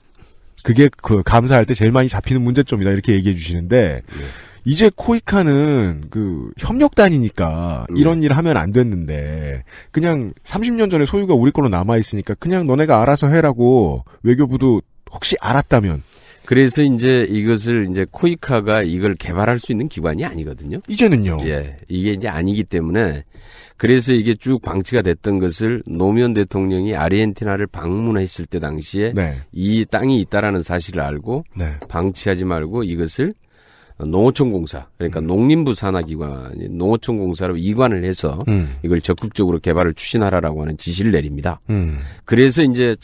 그게 그 감사할 때 제일 많이 잡히는 문제점이다 이렇게 얘기해 주시는데 이제 코이카는 그 협력단이니까 이런 일 하면 안 됐는데 그냥 30년 전에 소유가 우리 걸로 남아 있으니까 그냥 너네가 알아서 해라고 외교부도 혹시 알았다면. 그래서 이제 이것을 이제 코이카가 이걸 개발할 수 있는 기관이 아니거든요. 이제는요. 예, 이게 이제 아니기 때문에 그래서 이게 쭉 방치가 됐던 것을 노무현 대통령이 아르헨티나를 방문했을 때 당시에 네. 이 땅이 있다라는 사실을 알고 네. 방치하지 말고 이것을 농어촌공사 그러니까 농림부 산하기관 농어촌공사로 이관을 해서 이걸 적극적으로 개발을 추진하라라고 하는 지시를 내립니다. 그래서 이제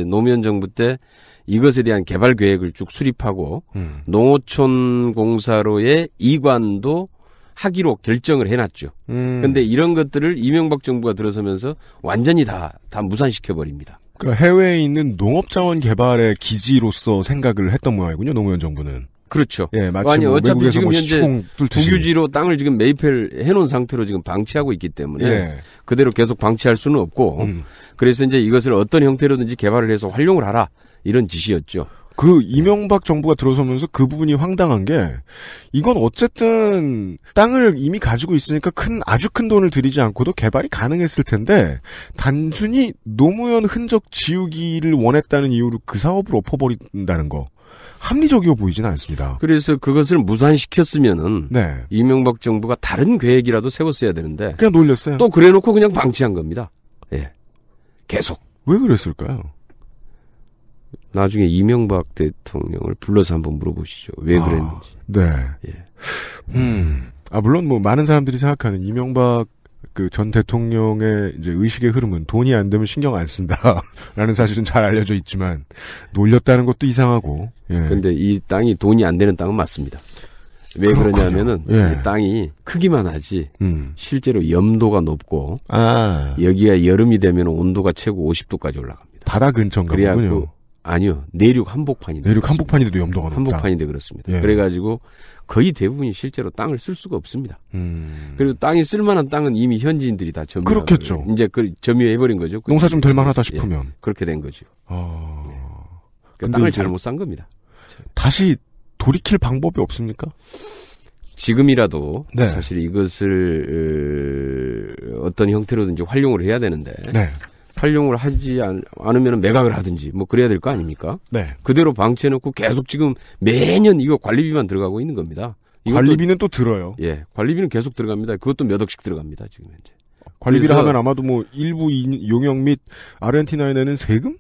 노무현 정부 때 이것에 대한 개발 계획을 쭉 수립하고 농어촌공사로의 이관도 하기로 결정을 해놨죠. 그런데 이런 것들을 이명박 정부가 들어서면서 완전히 다 무산시켜 버립니다. 그 해외에 있는 농업자원 개발의 기지로서 생각을 했던 모양이군요. 노무현 정부는. 그렇죠. 예, 마치 아니 뭐 어차피 외국에서 지금 뭐 현재 국유지로 땅을 지금 매입을 해놓은 상태로 지금 방치하고 있기 때문에 예. 그대로 계속 방치할 수는 없고 그래서 이제 이것을 어떤 형태로든지 개발을 해서 활용을 하라 이런 지시였죠. 그 이명박 정부가 들어서면서 그 부분이 황당한 게 이건 어쨌든 땅을 이미 가지고 있으니까 아주 큰 돈을 들이지 않고도 개발이 가능했을 텐데 단순히 노무현 흔적 지우기를 원했다는 이유로 그 사업을 엎어버린다는 거 합리적이어 보이지는 않습니다. 그래서 그것을 무산시켰으면은 네. 이명박 정부가 다른 계획이라도 세웠어야 되는데 그냥 놀렸어요. 또 그래놓고 그냥 방치한 겁니다. 예, 계속. 왜 그랬을까요? 나중에 이명박 대통령을 불러서 한번 물어보시죠. 왜 그랬는지. 네. 예. 물론 뭐 많은 사람들이 생각하는 이명박 그 전 대통령의 이제 의식의 흐름은 돈이 안 되면 신경 안 쓴다라는 사실은 잘 알려져 있지만 놀렸다는 것도 이상하고. 예. 근데 이 땅이 돈이 안 되는 땅은 맞습니다. 왜 그렇군요. 그러냐면은 예. 이 땅이 크기만 하지 실제로 염도가 높고 아. 여기가 여름이 되면 온도가 최고 50도까지 올라갑니다. 바다 근처인가 보군요. 아니요. 내륙 한복판인데. 내륙 한복판인데도 염도가 높다. 한복판인데 그렇습니다. 예. 그래가지고 거의 대부분이 실제로 땅을 쓸 수가 없습니다. 그리고 땅이 쓸만한 땅은 이미 현지인들이 다 점유. 그렇겠죠. 이제 그 점유해버린 거죠. 농사 좀 될 만하다 싶으면. 예. 그렇게 된 거죠. 근데 땅을 이제 잘못 산 겁니다. 다시 돌이킬 방법이 없습니까? 지금이라도 네. 사실 이것을 어떤 형태로든지 활용을 해야 되는데 네. 활용을 하지 않으면 매각을 하든지 뭐 그래야 될 거 아닙니까? 네. 그대로 방치해놓고 계속 지금 매년 이거 관리비만 들어가고 있는 겁니다. 관리비는 또 들어요. 예, 관리비는 계속 들어갑니다. 그것도 몇 억씩 들어갑니다. 지금 현재. 관리비라 하면 아마도 뭐 일부 용역 및 아르헨티나에 내는 세금?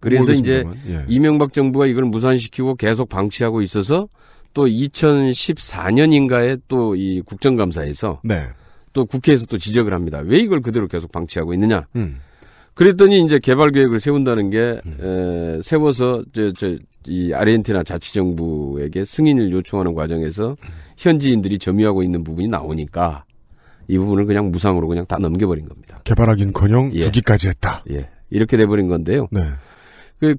그래서 이제 예. 이명박 정부가 이걸 무산시키고 계속 방치하고 있어서 또 2014년인가에 또 이 국정감사에서 네. 또 국회에서 또 지적을 합니다. 왜 이걸 그대로 계속 방치하고 있느냐. 그랬더니 이제 개발 계획을 세운다는 게 세워서 이 아르헨티나 자치정부에게 승인을 요청하는 과정에서 현지인들이 점유하고 있는 부분이 나오니까 이 부분을 그냥 무상으로 그냥 다 넘겨버린 겁니다. 개발하긴커녕 두기까지 했다. 예, 이렇게 돼버린 건데요. 네.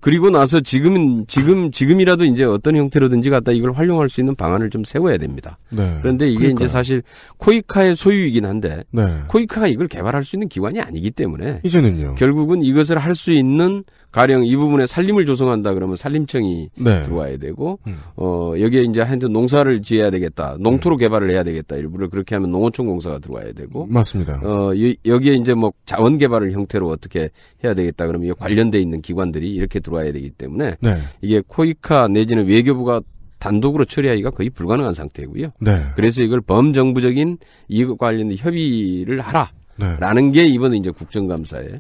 그리고 나서 지금이라도 이제 어떤 형태로든지 갖다 이걸 활용할 수 있는 방안을 좀 세워야 됩니다. 네. 그런데 이게 그러니까요. 이제 사실 코이카의 소유이긴 한데 네. 코이카가 이걸 개발할 수 있는 기관이 아니기 때문에 이제는요. 결국은 이것을 할 수 있는 가령 이 부분에 산림을 조성한다 그러면 산림청이 네. 들어와야 되고 여기에 이제 하여튼 농사를 지어야 되겠다. 농토로 개발을 해야 되겠다. 일부러 그렇게 하면 농어촌 공사가 들어와야 되고 맞습니다. 여기에 이제 뭐 자원 개발을 형태로 어떻게 해야 되겠다 그러면 관련돼 있는 기관들이 이렇게 들어와야 되기 때문에 네. 이게 코이카 내지는 외교부가 단독으로 처리하기가 거의 불가능한 상태고요. 네. 그래서 이걸 범정부적인 이것 관련된 협의를 하라라는 네. 게 이번에 이제 국정감사의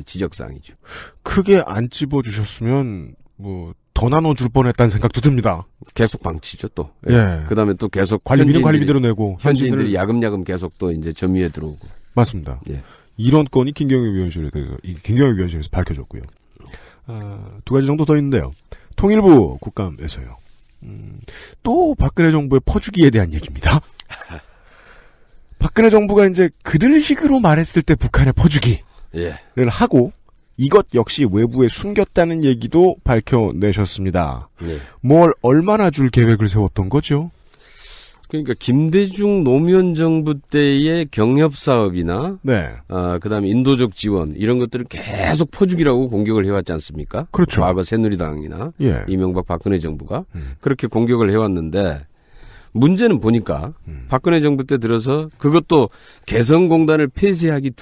지적사항이죠. 크게 안 찝어주셨으면 뭐 더 나눠줄 뻔했다는 생각도 듭니다. 계속 방치죠 또. 예. 그다음에 또 계속 관리비는 관리비대로 내고 현지인들이 야금야금 계속 또 이제 점유에 들어오고. 맞습니다. 예. 이런 건이 김경일 위원실에서 밝혀졌고요. 두 가지 정도 더 있는데요. 통일부 국감에서요. 또 박근혜 정부의 퍼주기에 대한 얘기입니다. 박근혜 정부가 이제 그들식으로 말했을 때 북한의 퍼주기를 하고 이것 역시 외부에 숨겼다는 얘기도 밝혀내셨습니다. 예. 뭘 얼마나 줄 계획을 세웠던 거죠? 그러니까 김대중 노무현 정부 때의 경협 사업이나 네. 그다음에 인도적 지원 이런 것들을 계속 퍼주기라고 공격을 해왔지 않습니까? 그렇죠. 과거 새누리당이나 예. 이명박 박근혜 정부가 그렇게 공격을 해왔는데 문제는 보니까 박근혜 정부 때 들어서 그것도 개성공단을 폐쇄하기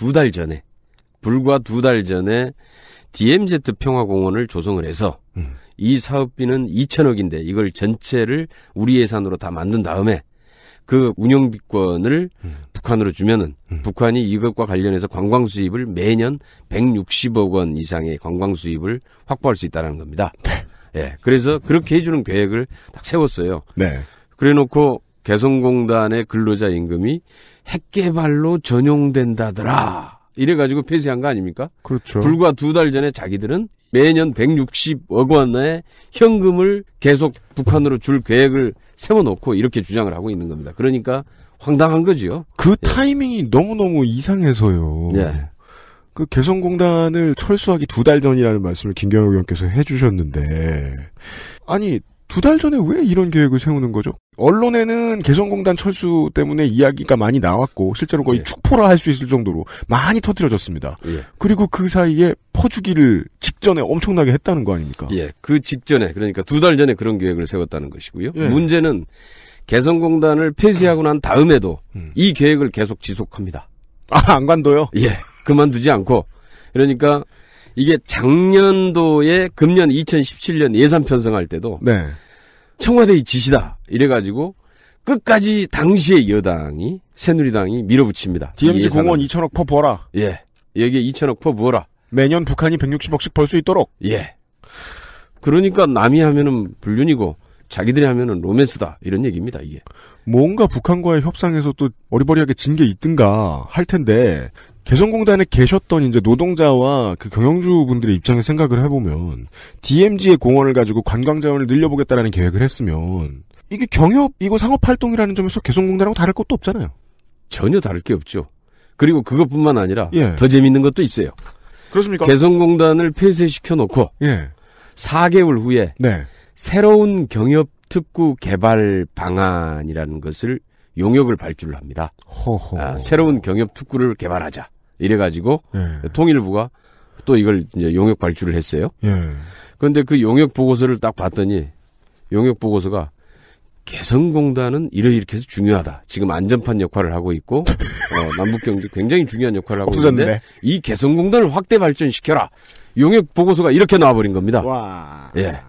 불과 두 달 전에 DMZ 평화공원을 조성을 해서 이 사업비는 2천억인데 이걸 전체를 우리 예산으로 다 만든 다음에 그 운영비권을 북한으로 주면은 북한이 이것과 관련해서 관광 수입을 매년 160억 원 이상의 관광 수입을 확보할 수 있다는 겁니다. 예. 그래서 그렇게 해주는 계획을 딱 세웠어요. 네. 그래 놓고 개성공단의 근로자 임금이 핵개발로 전용된다더라. 이래가지고 폐쇄한 거 아닙니까? 그렇죠. 불과 두 달 전에 자기들은 매년 160억 원의 현금을 계속 북한으로 줄 계획을 세워놓고 이렇게 주장을 하고 있는 겁니다. 그러니까 황당한 거지요. 그 타이밍이 너무너무 이상해서요. 예. 그 개성공단을 철수하기 두 달 전이라는 말씀을 김경호 의원께서 해주셨는데 아니 두 달 전에 왜 이런 계획을 세우는 거죠? 언론에는 개성공단 철수 때문에 이야기가 많이 나왔고 실제로 거의 축포라 할 수 있을 정도로 많이 터뜨려졌습니다. 예. 그리고 그 사이에 퍼주기를 직전에 엄청나게 했다는 거 아닙니까? 예. 그 직전에 그러니까 두 달 전에 그런 계획을 세웠다는 것이고요. 예. 문제는 개성공단을 폐쇄하고 난 다음에도 이 계획을 계속 지속합니다. 안 관둬요? 예. 그만두지 않고 그러니까 이게 작년도에 금년 2017년 예산 편성할 때도 네. 청와대의 지시다 이래가지고 끝까지 당시의 여당이 새누리당이 밀어붙입니다. DMZ 공원 2천억 퍼 부어라. 예. 여기에 2천억 퍼 부어라. 매년 북한이 160억씩 벌 수 있도록. 예. 그러니까 남이 하면은 불륜이고 자기들이 하면은 로맨스다 이런 얘기입니다. 이게. 뭔가 북한과의 협상에서 또 어리버리하게 진 게 있든가 할 텐데 개성공단에 계셨던 이제 노동자와 그 경영주분들의 입장에 생각을 해보면 DMZ의 공원을 가지고 관광 자원을 늘려보겠다라는 계획을 했으면 이게 경협이고 상업활동이라는 점에서 개성공단하고 다를 것도 없잖아요. 전혀 다를 게 없죠. 그리고 그것뿐만 아니라 예. 더 재밌는 것도 있어요. 그렇습니까? 개성공단을 폐쇄시켜 놓고 예. 4개월 후에 네. 새로운 경협 특구 개발 방안이라는 것을 용역을 발주를 합니다. 새로운 경협 특구를 개발하자. 이래가지고 예. 통일부가 또 이걸 이제 용역 발주를 했어요. 예. 그런데 그 용역 보고서를 딱 봤더니 용역 보고서가 개성공단은 이렇게 해서 중요하다. 지금 안전판 역할을 하고 있고 남북경제 굉장히 중요한 역할을 하고 있는데 이 개성공단을 확대 발전시켜라. 용역 보고서가 이렇게 나와버린 겁니다. 와. 예.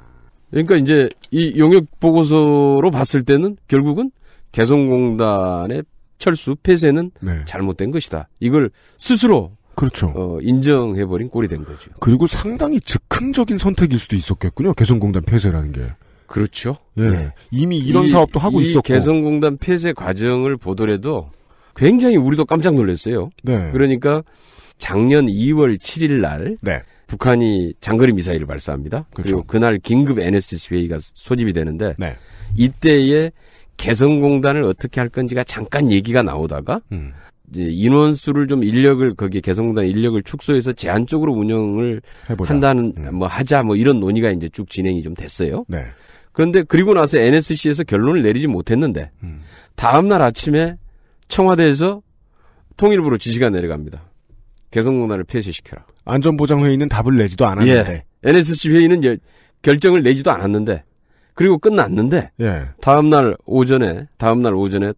그러니까 이제 이 용역 보고서로 봤을 때는 결국은 개성공단의 철수 폐쇄는 네. 잘못된 것이다. 이걸 스스로 그렇죠. 인정해버린 꼴이 된 거죠. 그리고 상당히 즉흥적인 선택일 수도 있었겠군요. 개성공단 폐쇄라는 게. 그렇죠. 예. 네. 이미 이런 사업도 하고 있었고. 개성공단 폐쇄 과정을 보더라도 굉장히 우리도 깜짝 놀랐어요. 네. 그러니까 작년 2월 7일 날 네. 북한이 장거리 미사일을 발사합니다. 그렇죠. 그리고 그날 긴급 NSC 회의가 소집이 되는데 네. 이때에 개성공단을 어떻게 할 건지가 잠깐 얘기가 나오다가 이제 인원수를 좀 거기에 개성공단 인력을 축소해서 제한적으로 운영을 해보자. 한다는 하자 이런 논의가 이제 쭉 진행이 좀 됐어요. 네. 그런데 그리고 나서 NSC에서 결론을 내리지 못했는데 다음 날 아침에 청와대에서 통일부로 지시가 내려갑니다. 개성공단을 폐쇄시켜라. 안전보장회의는 답을 내지도 않았는데. 예. NSC 회의는 결정을 내지도 않았는데 그리고 끝났는데 예. 다음 날 오전에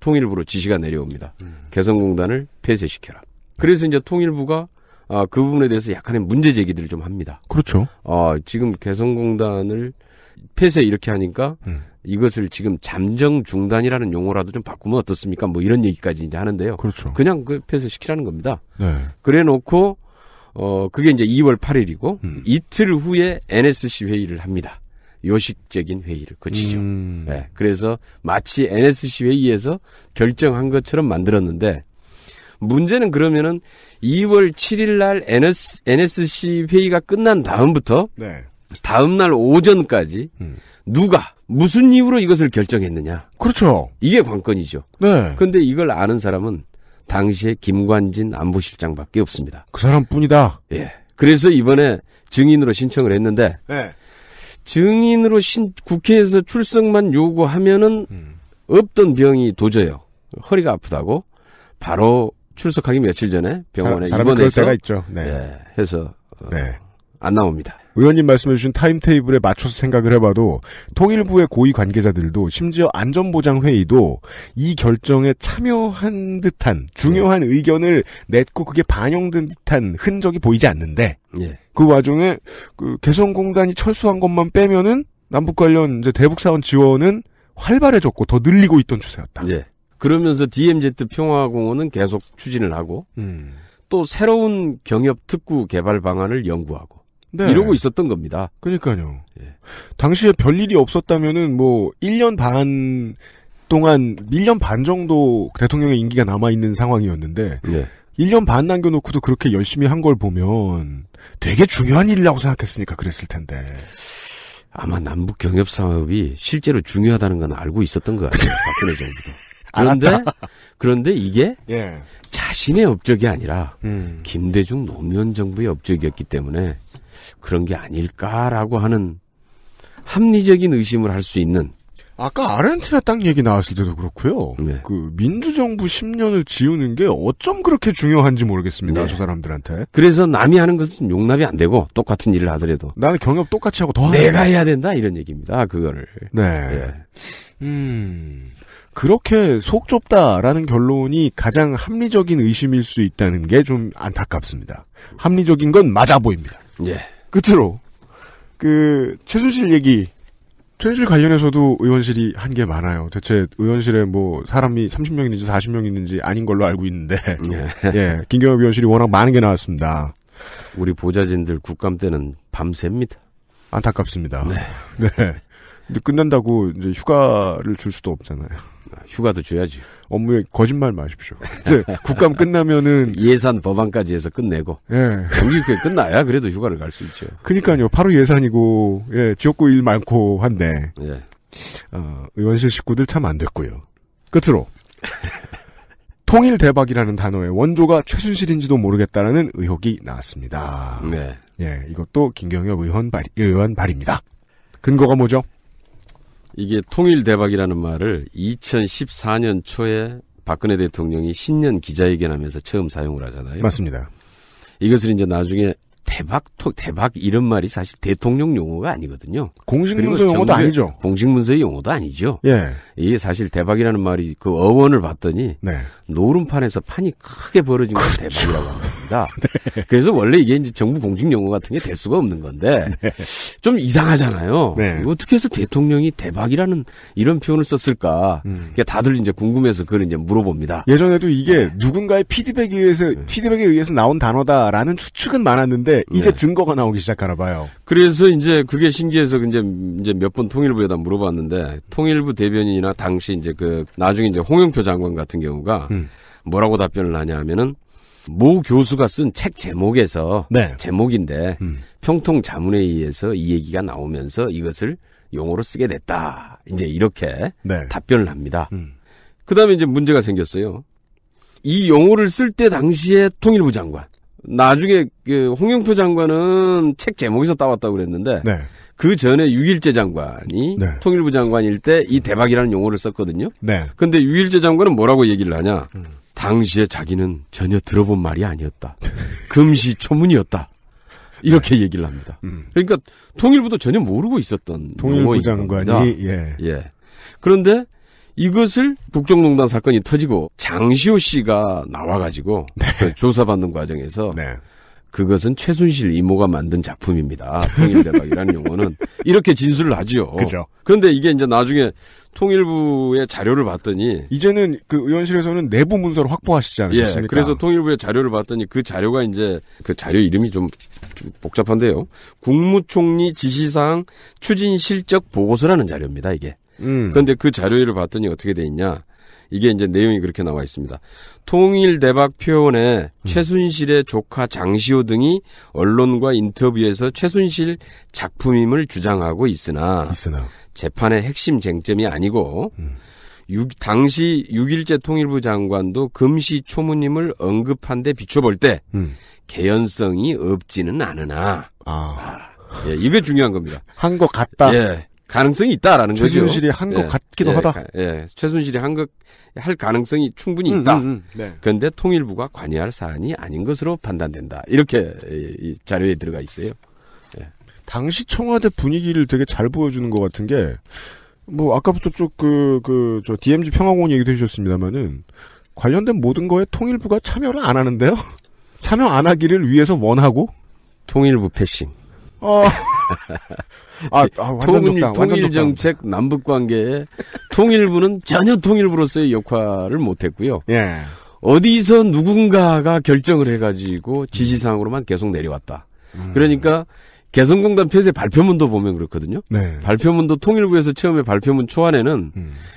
통일부로 지시가 내려옵니다. 개성공단을 폐쇄시켜라. 그래서 이제 통일부가 그 부분에 대해서 약간의 문제 제기들을 좀 합니다. 그렇죠. 지금 개성공단을 폐쇄 이렇게 하니까 이것을 지금 잠정 중단이라는 용어라도 좀 바꾸면 어떻습니까? 이런 얘기까지 이제 하는데요. 그렇죠. 그냥 폐쇄시키라는 겁니다. 네. 그래 놓고 그게 이제 2월 8일이고 이틀 후에 NSC 회의를 합니다. 요식적인 회의를 거치죠. 네, 그래서 마치 NSC 회의에서 결정한 것처럼 만들었는데 문제는 그러면은 2월 7일 날 NSC 회의가 끝난 다음부터 네. 다음 날 오전까지 누가 무슨 이유로 이것을 결정했느냐. 그렇죠. 이게 관건이죠. 네. 근데 이걸 아는 사람은 당시에 김관진 안보실장밖에 없습니다. 그 사람뿐이다. 예. 그래서 이번에 증인으로 신청을 했는데 네. 증인으로 국회에서 출석만 요구하면은 없던 병이 도져요. 허리가 아프다고 바로 출석하기 며칠 전에 병원에 입원해서 때가 있죠. 네. 예, 해서 네. 안 나옵니다. 의원님 말씀해주신 타임테이블에 맞춰서 생각을 해봐도 통일부의 고위 관계자들도 심지어 안전보장회의도 이 결정에 참여한 듯한 중요한 의견을 냈고 그게 반영된 듯한 흔적이 보이지 않는데 예. 그 와중에 그 개성공단이 철수한 것만 빼면은 남북 관련 이제 대북 사원 지원은 활발해졌고 더 늘리고 있던 추세였다. 예. 그러면서 DMZ 평화공원은 계속 추진을 하고 또 새로운 경협 특구 개발 방안을 연구하고 네. 이러고 있었던 겁니다. 그러니까요. 예. 당시에 별일이 없었다면은 1년 반 동안 1년 반 정도 대통령의 임기가 남아 있는 상황이었는데 예. 1년 반 남겨놓고도 그렇게 열심히 한 걸 보면 되게 중요한 일이라고 생각했으니까 그랬을 텐데. 아마 남북 경협 사업이 실제로 중요하다는 건 알고 있었던 것 같아요. 박근혜 정부도. 그런데 이게 예. 자신의 업적이 아니라 김대중 노무현 정부의 업적이었기 때문에 그런 게 아닐까라고 하는 합리적인 의심을 할 수 있는. 아까 아르헨티나 땅 얘기 나왔을 때도 그렇고요. 네. 그 민주정부 10년을 지우는 게 어쩜 그렇게 중요한지 모르겠습니다. 네. 저 사람들한테. 그래서 남이 하는 것은 용납이 안 되고 똑같은 일을 하더라도 나는 경협 똑같이 하고 더 내가 해야 된다 이런 얘기입니다. 그거를. 네. 예. 그렇게 속 좁다라는 결론이 가장 합리적인 의심일 수 있다는 게 좀 안타깝습니다. 합리적인 건 맞아 보입니다. 예. 끝으로 최순실 관련해서도 의원실이 한 게 많아요. 대체 의원실에 사람이 30명이는지 40명 있는지 아닌 걸로 알고 있는데 예, 김경엽 의원실이 워낙 많은 게 나왔습니다. 우리 보좌진들 국감 때는 밤새입니다. 안타깝습니다. 네. 네. 근데 끝난다고 이제 휴가를 줄 수도 없잖아요. 휴가도 줘야지. 업무에 거짓말 마십시오. 이제 국감 끝나면은 예산 법안까지 해서 끝내고. 예. 정기국회 끝나야 그래도 휴가를 갈 수 있죠. 그러니까요. 바로 예산이고 지역구 일 많고 한데 예. 의원실 식구들 참 안 됐고요. 끝으로 통일 대박이라는 단어의 원조가 최순실인지도 모르겠다라는 의혹이 나왔습니다. 네. 예, 이것도 김경엽 의원 발입니다. 근거가 뭐죠? 이게 통일 대박이라는 말을 2014년 초에 박근혜 대통령이 신년 기자회견하면서 처음 사용을 하잖아요. 맞습니다. 이것을 이제 나중에 대박 이런 말이 사실 대통령 용어가 아니거든요. 공식문서 용어도 아니죠. 공식문서의 용어도 아니죠. 예. 이게 사실 대박이라는 말이 그 어원을 봤더니 네. 노름판에서 판이 크게 벌어진 걸 대박이라고 합니다. 네. 그래서 원래 이게 이제 정부 공식 용어 같은 게 될 수가 없는 건데 네. 좀 이상하잖아요. 네. 어떻게 해서 대통령이 대박이라는 이런 표현을 썼을까? 그러니까 다들 이제 궁금해서 그걸 이제 물어봅니다. 예전에도 이게 누군가의 피드백에 의해서 나온 단어다라는 추측은 많았는데 이제 네. 증거가 나오기 시작하나 봐요. 그래서 이제 그게 신기해서 이제 몇 번 통일부에다 물어봤는데 통일부 대변인이나 당시 이제 나중에 이제 홍영표 장관 같은 경우가 뭐라고 답변을 하냐면은 모 교수가 쓴 책 제목에서 네. 제목인데 평통 자문회의에서 이 얘기가 나오면서 이것을 용어로 쓰게 됐다. 이제 이렇게 네. 답변을 합니다. 그다음에 이제 문제가 생겼어요. 이 용어를 쓸 때 당시에 통일부 장관. 나중에 홍영표 장관은 책 제목에서 따왔다고 그랬는데 네. 그 전에 유일재 장관이 네. 통일부 장관일 때 이 대박이라는 용어를 썼거든요. 네. 근데 유일재 장관은 뭐라고 얘기를 하냐. 당시에 자기는 전혀 들어본 말이 아니었다. 금시초문이었다. 이렇게 얘기를 합니다. 그러니까 통일부도 전혀 모르고 있었던 통일부 장관이 예. 그런데 이것을 국정농단 사건이 터지고 장시호 씨가 나와가지고 그 조사받는 과정에서 네. 그것은 최순실 이모가 만든 작품입니다. 통일대박이라는 용어는 이렇게 진술을 하죠. 그죠. 그런데 이게 이제 나중에 통일부의 자료를 봤더니 이제는 그 의원실에서는 내부 문서를 확보하시지 않으셨습니까? 예, 그래서 통일부의 자료를 봤더니 그 자료가 이제 그 자료 이름이 좀 복잡한데요. 국무총리 지시사항 추진 실적 보고서라는 자료입니다. 이게. 그런데 그 자료를 봤더니 어떻게 돼 있냐? 이게 이제 내용이 그렇게 나와 있습니다. 통일대박 표현에 최순실의 조카 장시호 등이 언론과 인터뷰에서 최순실 작품임을 주장하고 있으나 재판의 핵심 쟁점이 아니고 당시 6.1제 통일부 장관도 금시초문임을 언급한 데 비춰볼 때 개연성이 없지는 않으나 예, 이게 중요한 겁니다. 한 것 같다. 예. 가능성이 있다라는 거죠. 최순실이 한 것 같기도 하다. 예, 최순실이 할 가능성이 충분히 있다. 네. 그런데 통일부가 관여할 사안이 아닌 것으로 판단된다. 이렇게 이 자료에 들어가 있어요. 예. 당시 청와대 분위기를 되게 잘 보여주는 것 같은 게, 뭐 아까부터 쭉 저 DMZ 평화공원 얘기도 해주셨습니다만은 관련된 모든 거에 통일부가 참여를 안 하는데요. 참여 안 하기를 위해서 원하고 통일부 패싱. 완전 독당, 통일 정책 남북 관계에 통일부는 전혀 통일부로서의 역할을 못했고요. 예. 어디서 누군가가 결정을 해가지고 지시사항으로만 계속 내려왔다. 그러니까 개성공단 폐쇄 발표문도 보면 그렇거든요. 네. 발표문도 통일부에서 처음에 발표문 초안에는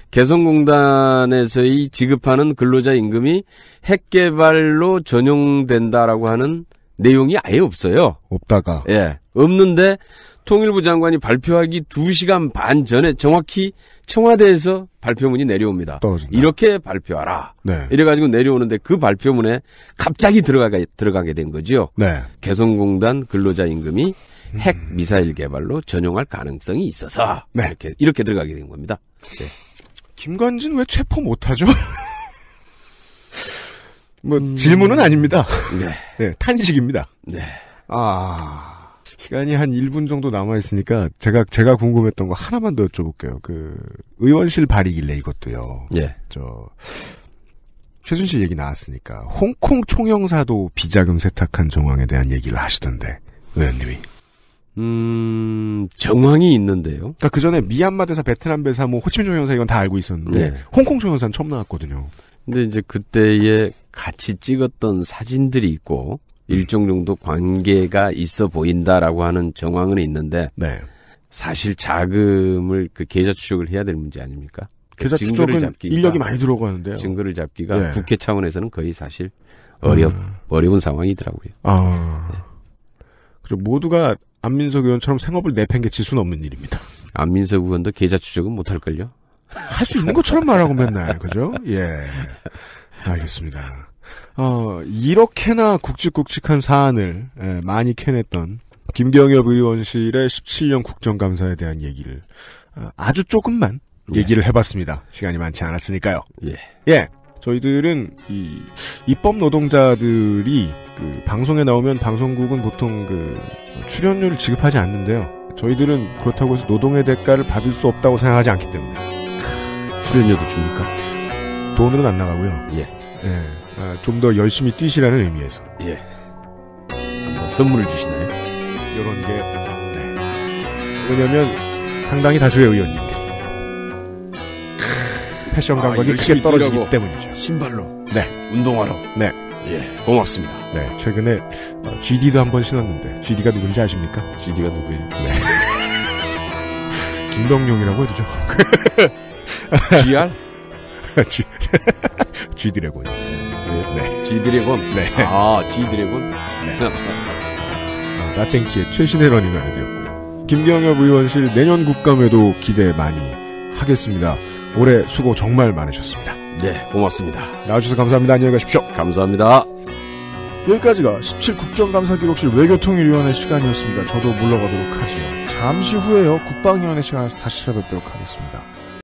개성공단에서의 지급하는 근로자 임금이 핵개발로 전용된다라고 하는 내용이 아예 없어요. 없다가. 예. 없는데 통일부 장관이 발표하기 2시간 반 전에 정확히 청와대에서 발표문이 내려옵니다. 떨어진다. 이렇게 발표하라. 네. 이래가지고 내려오는데 그 발표문에 갑자기 들어가게 된 거죠. 네. 개성공단 근로자 임금이 핵 미사일 개발로 전용할 가능성이 있어서 네. 이렇게 들어가게 된 겁니다. 네. 김관진 왜 체포 못하죠? 질문은 아닙니다. 네. 네, 탄식입니다. 네. 시간이 한 1분 정도 남아있으니까, 제가 궁금했던 거 하나만 더 여쭤볼게요. 의원실 발의길래 이것도요. 예. 최순실 얘기 나왔으니까, 홍콩 총영사도 비자금 세탁한 정황에 대한 얘기를 하시던데, 의원님이. 정황이 있는데요. 그러니까 그 전에 미얀마 대사, 베트남 대사, 호치민 총영사 이건 다 알고 있었는데, 네. 홍콩 총영사는 처음 나왔거든요. 근데 이제 그때에 같이 찍었던 사진들이 있고 일정 정도 관계가 있어 보인다라고 하는 정황은 있는데 네. 사실 자금을 계좌 추적을 해야 될 문제 아닙니까? 계좌 추적은 인력이 많이 들어가는데요. 증거를 잡기가 네. 국회 차원에서는 거의 사실 어려운 상황이더라고요. 네. 그리고 모두가 안민석 의원처럼 생업을 내팽개칠 수는 없는 일입니다. 안민석 의원도 계좌 추적은 못할걸요? 할 수 있는 것처럼 말하고 맨날, 그죠? 예. 알겠습니다. 이렇게나 굵직굵직한 사안을 많이 캐냈던 김경엽 의원실의 17년 국정감사에 대한 얘기를 아주 조금만 얘기를 해봤습니다. 시간이 많지 않았으니까요. 예. 저희들은 입법 노동자들이 방송에 나오면 방송국은 보통 출연료를 지급하지 않는데요. 저희들은 그렇다고 해서 노동의 대가를 받을 수 없다고 생각하지 않기 때문에. 출연료도 줍니까? 돈으로는 안 나가고요. 예. 좀 더 열심히 뛰시라는 의미에서. 예. 한번 선물을 주시나요? 이런 게, 네. 왜냐면 상당히 다수의 의원님들이 패션 감각이 크게 떨어지기 때문이죠. 신발로. 네. 운동화로. 네. 예, 고맙습니다. 네, 최근에 GD도 한번 신었는데 GD가 누군지 아십니까? GD가 누구예요? 네. 김덕룡이라고 해두죠. GR? G드래곤. 네. G드래곤? 네. 아, G드래곤? 네. 나땡키의 최신의 러닝 알려드렸고요. 김경엽 의원실 내년 국감에도 기대 많이 하겠습니다. 올해 수고 정말 많으셨습니다. 네, 고맙습니다. 나와주셔서 감사합니다. 안녕히 가십시오. 감사합니다. 여기까지가 17 국정감사기록실 외교통일위원회 시간이었습니다. 저도 물러가도록 하지요. 잠시 후에요. 국방위원회 시간에서 다시 찾아뵙도록 하겠습니다.